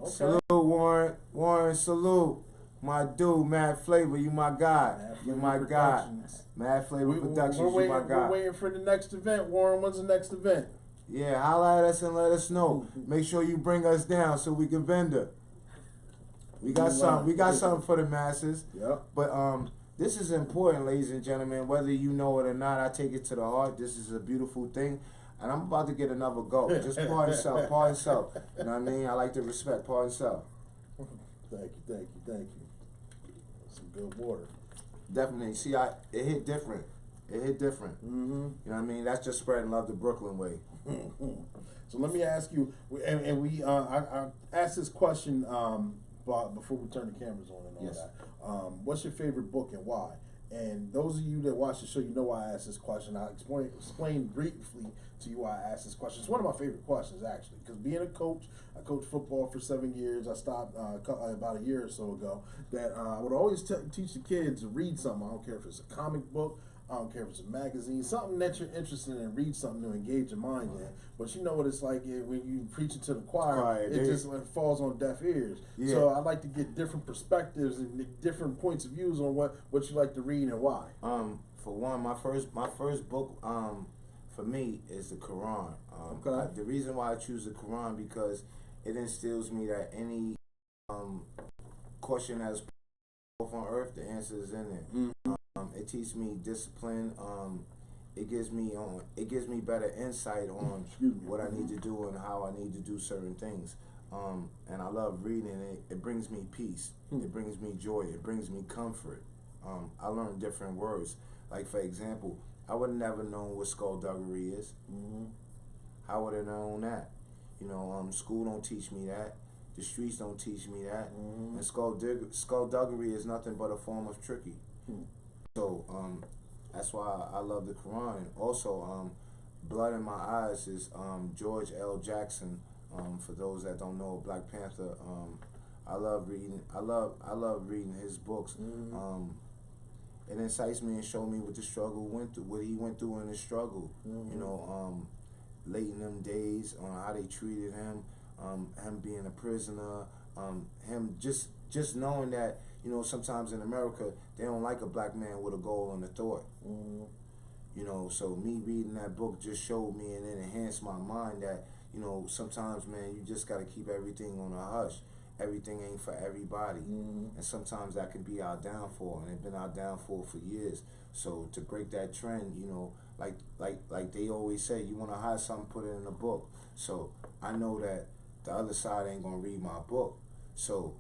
Okay. Salute, Warren. Warren, salute. My dude, Mad Flavor, you my guy. You my guy. Mad Flavor Productions, you my guy. We're waiting for the next event. Warren, when's the next event? Yeah, holla at us and let us know. Make sure you bring us down so we can vendor. We got something. We got something for the masses. Yep. But this is important, ladies and gentlemen. Whether you know it or not, I take it to the heart. This is a beautiful thing. And I'm about to get another go. Just pardon self, pardon self. You know what I mean? I like to respect, pardon self. Thank you. Some good water. Definitely. See, it hit different. It hit different. You know what I mean? That's just spreading love the Brooklyn way. So let me ask you, I asked this question before we turn the cameras on and all that. What's your favorite book and why? And those of you that watch the show, you know why I asked this question. I'll explain briefly to you why I asked this question. It's one of my favorite questions, actually, because being a coach, I coached football for 7 years. I stopped about a year or so ago. That I would always teach the kids to read something. I don't care if it's a comic book. I don't care if it's a magazine, something that you're interested in, read something to engage your mind in. But you know what it's like when you preach it to the choir, it just falls on deaf ears. Yeah. So I like to get different perspectives and different points of views on what you like to read and why. For one, my first book for me is the Quran. The reason why I choose the Quran, because it instills me that any question that's put on earth, the answer is in it. It teaches me discipline. It gives me better insight on what I need to do and how I need to do certain things. And I love reading it. It brings me peace. It brings me joy. It brings me comfort. I learn different words. Like, for example, I would have never known what skullduggery is. How would I have known that? You know, school don't teach me that. The streets don't teach me that. And skullduggery is nothing but a form of tricky. So that's why I love the Quran. And also, Blood in My Eyes is George L. Jackson. For those that don't know, Black Panther. I love reading his books. It incites me and shows me what the struggle went through, what he went through in his struggle. You know, late in them days, how they treated him, him being a prisoner, him just knowing that, you know, sometimes in America they don't like a black man with a goal and a thought. You know, so me reading that book just showed me and it enhanced my mind that, you know, sometimes, man, you just got to keep everything on a hush. Everything ain't for everybody. And sometimes that can be our downfall, and it's been our downfall for years. So to break that trend, you know, like they always say, you want to hide something, put it in a book. So I know that the other side ain't going to read my book. So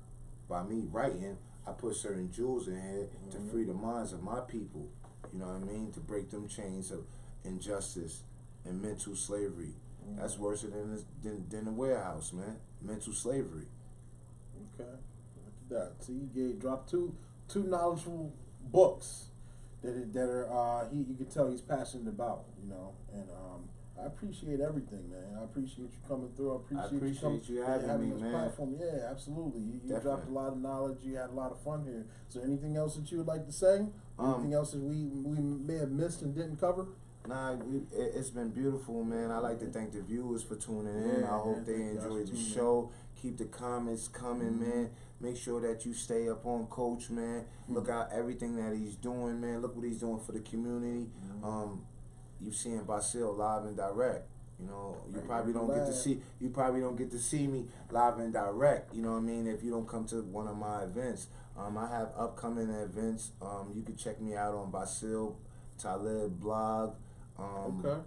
by me writing, I put certain jewels in here to free the minds of my people. You know what I mean? To break them chains of injustice and mental slavery. That's worse than the warehouse, man. Mental slavery. Okay, look at that. See, you dropped two knowledgeable books. you can tell he's passionate about, you know, and I appreciate everything, man. I appreciate you coming through. I appreciate you having me, this man. platform. Yeah, absolutely. You dropped a lot of knowledge. You had a lot of fun here. So anything else that you would like to say? Anything else that we may have missed and didn't cover? Nah, it's been beautiful, man. I like to thank the viewers for tuning in. I hope they enjoyed the show. Keep the comments coming, man. Make sure that you stay up on Coach, man. Look out everything that he's doing, man. Look what he's doing for the community. You seeing Basil live and direct. You know, you probably don't get to see me live and direct. You know what I mean? If you don't come to one of my events, I have upcoming events. You can check me out on Basil Talib blog. Okay.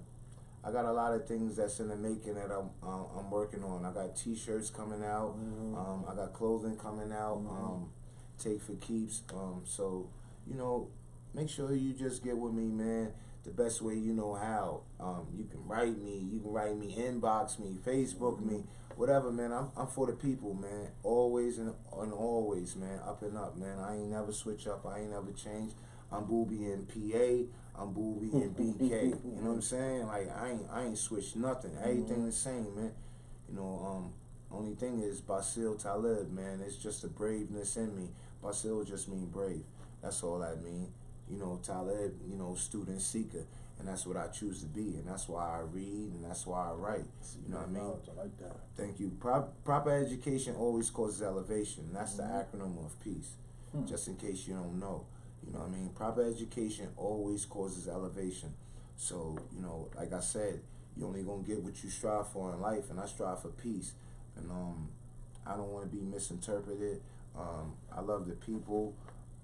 I got a lot of things that's in the making that I'm working on. I got T-shirts coming out. I got clothing coming out. Take for keeps. So, you know, make sure you just get with me, man. The best way you know how. You can write me. You can write me, inbox me, Facebook me, whatever, man. I'm for the people, man. Always and always, man. Up and up, man. I ain't never switch up. I ain't never change. I'm Booby in PA. I'm Booby in BK. You know what I'm saying? Like I ain't switched nothing. Everything the same, man. You know, only thing is Basil Talib, man. It's just the braveness in me. Basil just mean brave. That's all I mean. You know, Talib, you know, student seeker, and that's what I choose to be, and that's why I read, and that's why I write. You know what I mean? I like that. Thank you. Proper education always causes elevation. That's the acronym of peace. Just in case you don't know. You know what I mean? Proper education always causes elevation. So, you know, like I said, you only gonna get what you strive for in life, and I strive for peace. And I don't want to be misinterpreted. I love the people.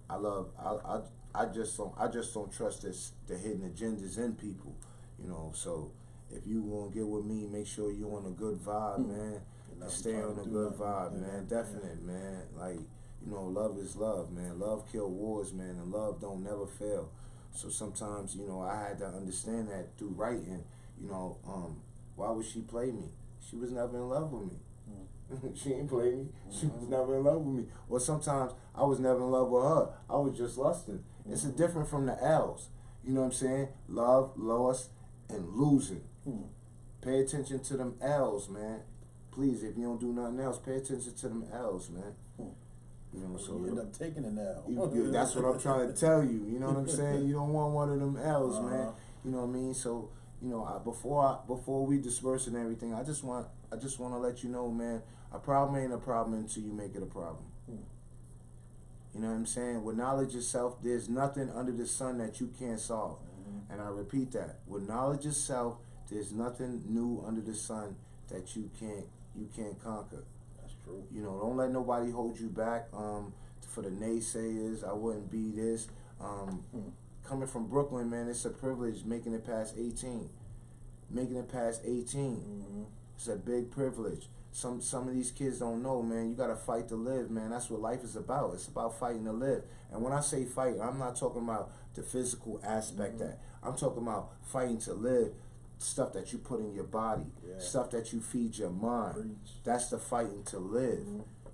I just don't trust the hidden agendas in people. You know, so if you want to get with me, make sure you on a good vibe, man. And stay on a good vibe, man. Definite, man. Like, you know, love is love, man. Love kill wars, man, and love don't never fail. So sometimes, you know, I had to understand that through writing. You know, why would she play me? She was never in love with me. She ain't play me. She was never in love with me. Or sometimes I was never in love with her. I was just lusting. It's a different from the L's. You know what I'm saying? Love, loss, and losing. Pay attention to them L's, man. Please, if you don't do nothing else, pay attention to them L's, man. You know, so you end up taking an L. That's what I'm trying to tell you. You know what I'm saying? You don't want one of them L's, man. You know what I mean? So, you know, before we disperse and everything, I just want to let you know, man. A problem ain't a problem until you make it a problem. You know what I'm saying? With knowledge of self, there's nothing under the sun that you can't solve. And I repeat that. With knowledge of self, there's nothing new under the sun that you can't conquer. That's true. You know, don't let nobody hold you back. For the naysayers, I wouldn't be this. Coming from Brooklyn, man, it's a privilege making it past 18. Making it past 18. It's a big privilege. Some of these kids don't know, man. You gotta fight to live, man. That's what life is about. It's about fighting to live. And when I say fight, I'm not talking about the physical aspect that. I'm talking about fighting to live. Stuff that you put in your body, stuff that you feed your mind. That's the fighting to live.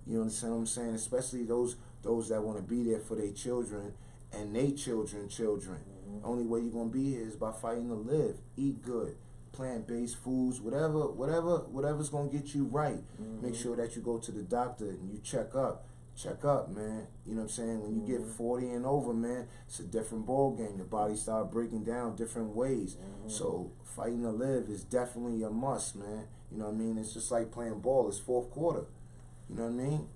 You understand what I'm saying? Especially those that want to be there for their children and their children. Only way you're gonna be here is by fighting to live. Eat good, plant-based foods, whatever's gonna get you right. Make sure that you go to the doctor and you check up, man. You know what I'm saying? When you get 40 and over, man, it's a different ball game. Your body start breaking down different ways. So fighting to live is definitely a must, man. You know what I mean? It's just like playing ball. It's fourth quarter. You know what I mean?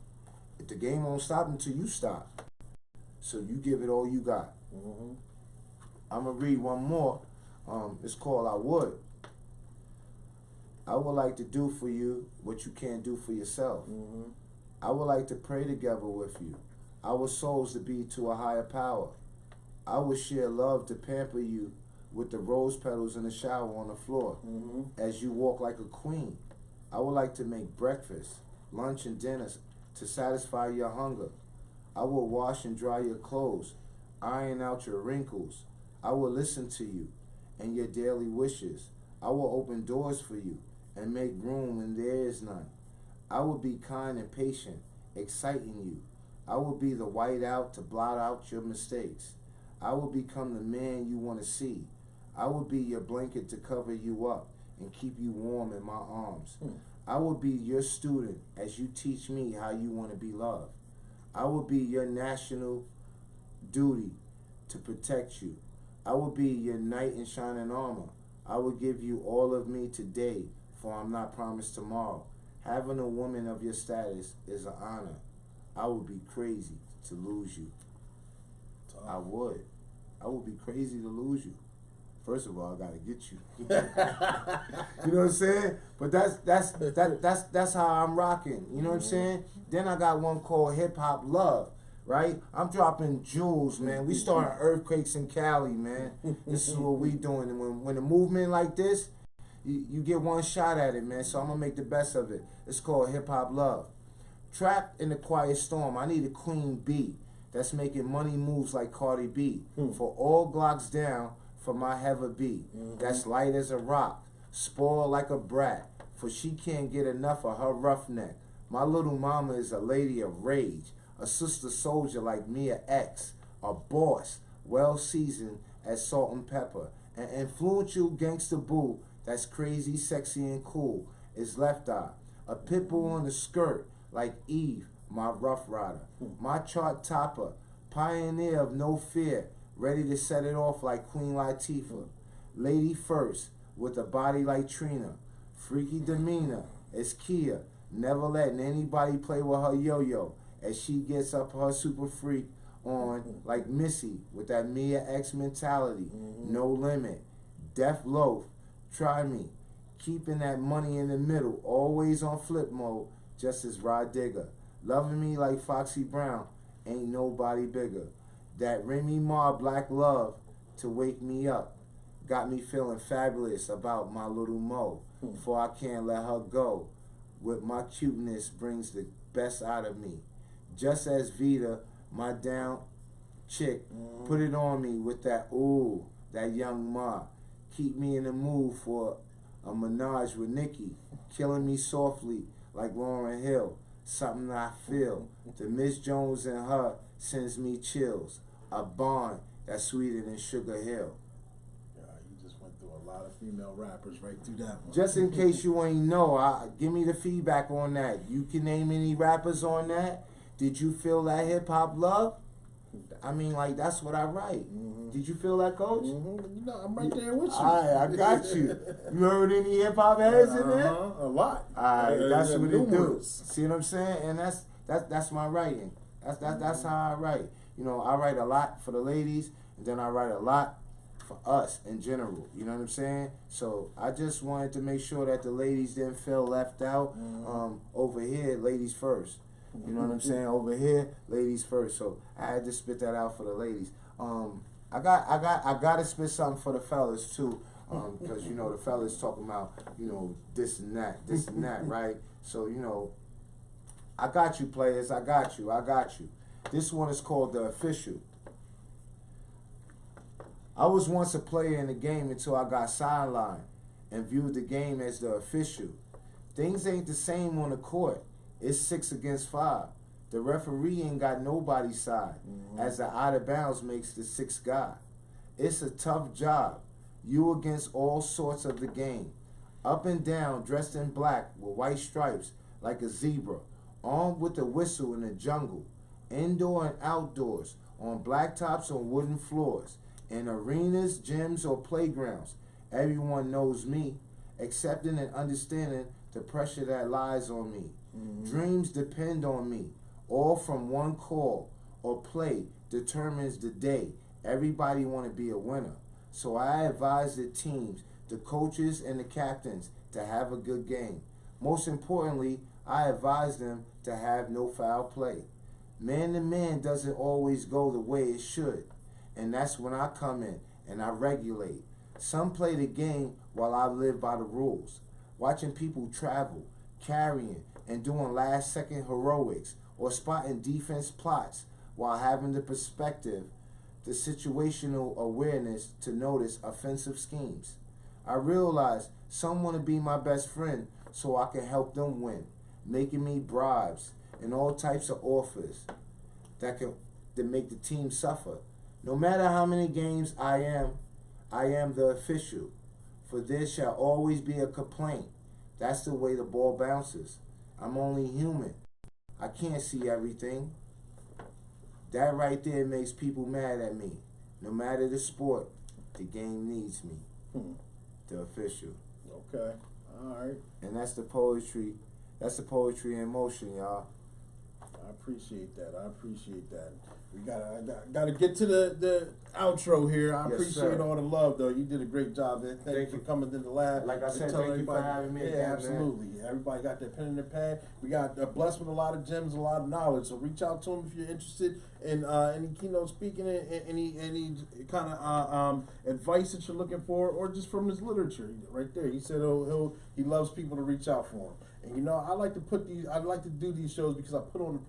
If the game won't stop until you stop. So you give it all you got. I'm gonna read one more. It's called I would like to do for you what you can't do for yourself. I would like to pray together with you. Our souls to be to a higher power. I would share love to pamper you with the rose petals in the shower on the floor as you walk like a queen. I would like to make breakfast, lunch, and dinners to satisfy your hunger. I will wash and dry your clothes, iron out your wrinkles. I will listen to you and your daily wishes. I will open doors for you and make room when there is none. I will be kind and patient, exciting you. I will be the whiteout to blot out your mistakes. I will become the man you want to see. I will be your blanket to cover you up and keep you warm in my arms. I will be your student as you teach me how you want to be loved. I will be your national duty to protect you. I will be your knight in shining armor. I will give you all of me today, for I'm not promised tomorrow. Having a woman of your status is an honor. I would be crazy to lose you. I would. I would be crazy to lose you. First of all, I gotta get you. You know what I'm saying? But that's how I'm rocking. You know what I'm saying? Then I got one called Hip Hop Love, right? I'm dropping jewels, man. We starting earthquakes in Cali, man. This is what we doing. And when a movement like this, you get one shot at it, man. So I'm gonna make the best of it. It's called Hip Hop Love. Trapped in the quiet storm, I need a queen bee that's making money moves like Cardi B. For all Glocks down, for my heaven bee, that's light as a rock, spoiled like a brat, for she can't get enough of her roughneck. My little mama is a lady of rage, a sister soldier like Mia X, a boss, well seasoned as salt and pepper, an influential gangster boo that's crazy, sexy, and cool, is Left Eye, a pit bull on the skirt like Eve, my rough rider, my chart topper, pioneer of no fear, ready to set it off like Queen Latifah. Lady first, with a body like Trina. Freaky demeanor as Kia, never letting anybody play with her yo-yo as she gets up her super freak on like Missy with that Mia X mentality. No limit. Death loaf, try me. Keeping that money in the middle, always on flip mode, just as Rod Digger. Loving me like Foxy Brown, ain't nobody bigger. That Remy Ma black love to wake me up got me feeling fabulous about my little Mo. For I can't let her go. With my cuteness brings the best out of me. Just as Vita, my down chick, put it on me with that ooh, that young Ma. Keep me in the mood for a menage with Nikki, killing me softly like Lauryn Hill. Something I feel. The Miss Jones and her sends me chills. A bond that's sweeter than Sugar Hill. Yeah, you just went through a lot of female rappers right through that one. Just in case you ain't know, give me the feedback on that. You can name any rappers on that? Did you feel that hip hop love? I mean, like, that's what I write. Did you feel that, Coach? You know, I'm right there with you. I got you. You heard any hip hop heads in there? A lot. That's what it do. Numerous. See what I'm saying? And that's my writing. That's how I write. You know, I write a lot for the ladies, and then I write a lot for us in general. You know what I'm saying? So I just wanted to make sure that the ladies didn't feel left out. Over here, ladies first. You know what I'm saying? Over here, ladies first. So I had to spit that out for the ladies. I gotta spit something for the fellas too. Because you know the fellas talking about, you know, this and that, right? So, you know, I got you, players. I got you. This one is called The Official. I was once a player in the game until I got sidelined and viewed the game as the official. Things ain't the same on the court. It's 6 against 5. The referee ain't got nobody's side, as the out of bounds makes the 6th guy. It's a tough job. You against all sorts of the game. Up and down, dressed in black with white stripes like a zebra. Armed with a whistle in the jungle. Indoor and outdoors. On blacktops on wooden floors. In arenas, gyms, or playgrounds. Everyone knows me. Accepting and understanding the pressure that lies on me. Dreams depend on me. All from one call or play determines the day. Everybody want to be a winner. So I advise the teams, the coaches, and the captains to have a good game. Most importantly, I advise them to have no foul play. Man to man doesn't always go the way it should. And that's when I come in and I regulate. Some play the game while I live by the rules. Watching people travel, carrying, and doing last-second heroics, or spotting defense plots while having the perspective, the situational awareness to notice offensive schemes. I realize some want to be my best friend so I can help them win, making me bribes and all types of offers that make the team suffer. No matter how many games I am the official. For there shall always be a complaint. That's the way the ball bounces. I'm only human. I can't see everything. That right there makes people mad at me. No matter the sport, the game needs me. The official. Okay. All right. And that's the poetry. That's the poetry in motion, y'all. I appreciate that. We gotta get to the outro here. I appreciate all the love, though. You did a great job. Thank you for coming to the lab. Like I said, thank you for having me. Yeah, absolutely. Man. Everybody got their pen and their pad. We got blessed with a lot of gems, a lot of knowledge. So reach out to him if you're interested in any keynote speaking, any kind of advice that you're looking for, or just from his literature. Right there, he said he loves people to reach out for him. And you know, I like to do these shows because I put on.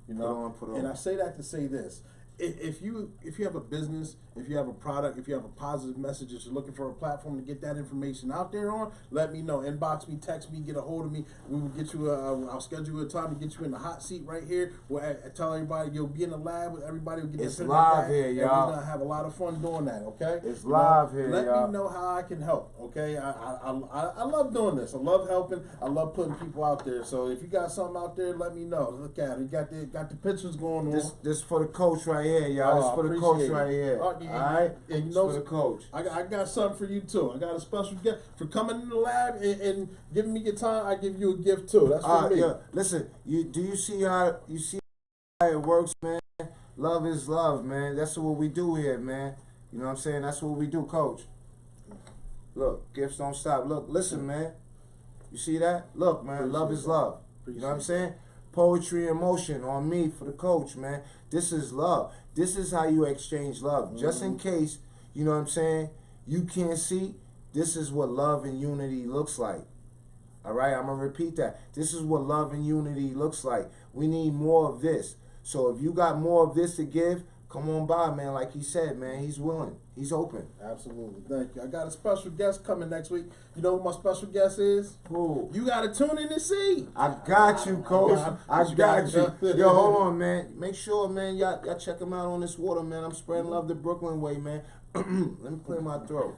You know, put on. And I say that to say this. If you have a business, if you have a product, if you have a positive message that you're looking for a platform to get that information out there on, let me know. Inbox me, text me, get a hold of me. We will get you. I'll schedule a time to get you in the hot seat right here. We'll tell everybody you'll be in the lab. Everybody will get. It's live here, y'all. We're gonna have a lot of fun doing that. Okay. It's live here, y'all. y'all. Let me know how I can help. Okay. I love doing this. I love helping. I love putting people out there. So if you got something out there, let me know. Look at it. You got the pictures going on. This for the coach right here, y'all. This for the coach right here. All right. And you know, for the coach. I got something for you too. I got a special gift for coming in the lab and giving me your time. I give you a gift too. That's for me. Yeah. Listen, do you see how it works, man? Love is love, man. That's what we do here, man. You know what I'm saying? That's what we do, coach. Look, gifts don't stop. Look, listen, man. You see that? Look, man. Love is love. You know what I'm saying? Poetry in motion on me for the coach, man. This is love. This is how you exchange love. Just in case, you know what I'm saying, you can't see, this is what love and unity looks like. All right, I'm going to repeat that. This is what love and unity looks like. We need more of this. So if you got more of this to give, come on by, man. Like he said, man, he's willing. He's open. Absolutely. Thank you. I got a special guest coming next week. You know who my special guest is? Who? You got to tune in and see. I got you, coach. I got you. Yo, hold on, man. Make sure, man, y'all check him out on this water, man. I'm spreading love the Brooklyn way, man. Let me clear my throat.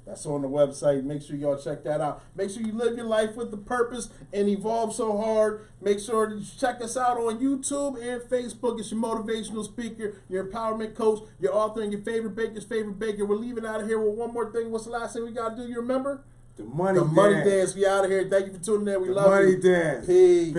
That's on the website. Make sure y'all check that out. Make sure you live your life with the purpose and evolve so hard. Make sure to check us out on YouTube and Facebook. It's your motivational speaker, your empowerment coach, your author, and your favorite baker's favorite baker. We're leaving out of here with one more thing. What's the last thing we got to do? You remember? The money dance. We out of here. Thank you for tuning in. We love you. Money dance. Peace.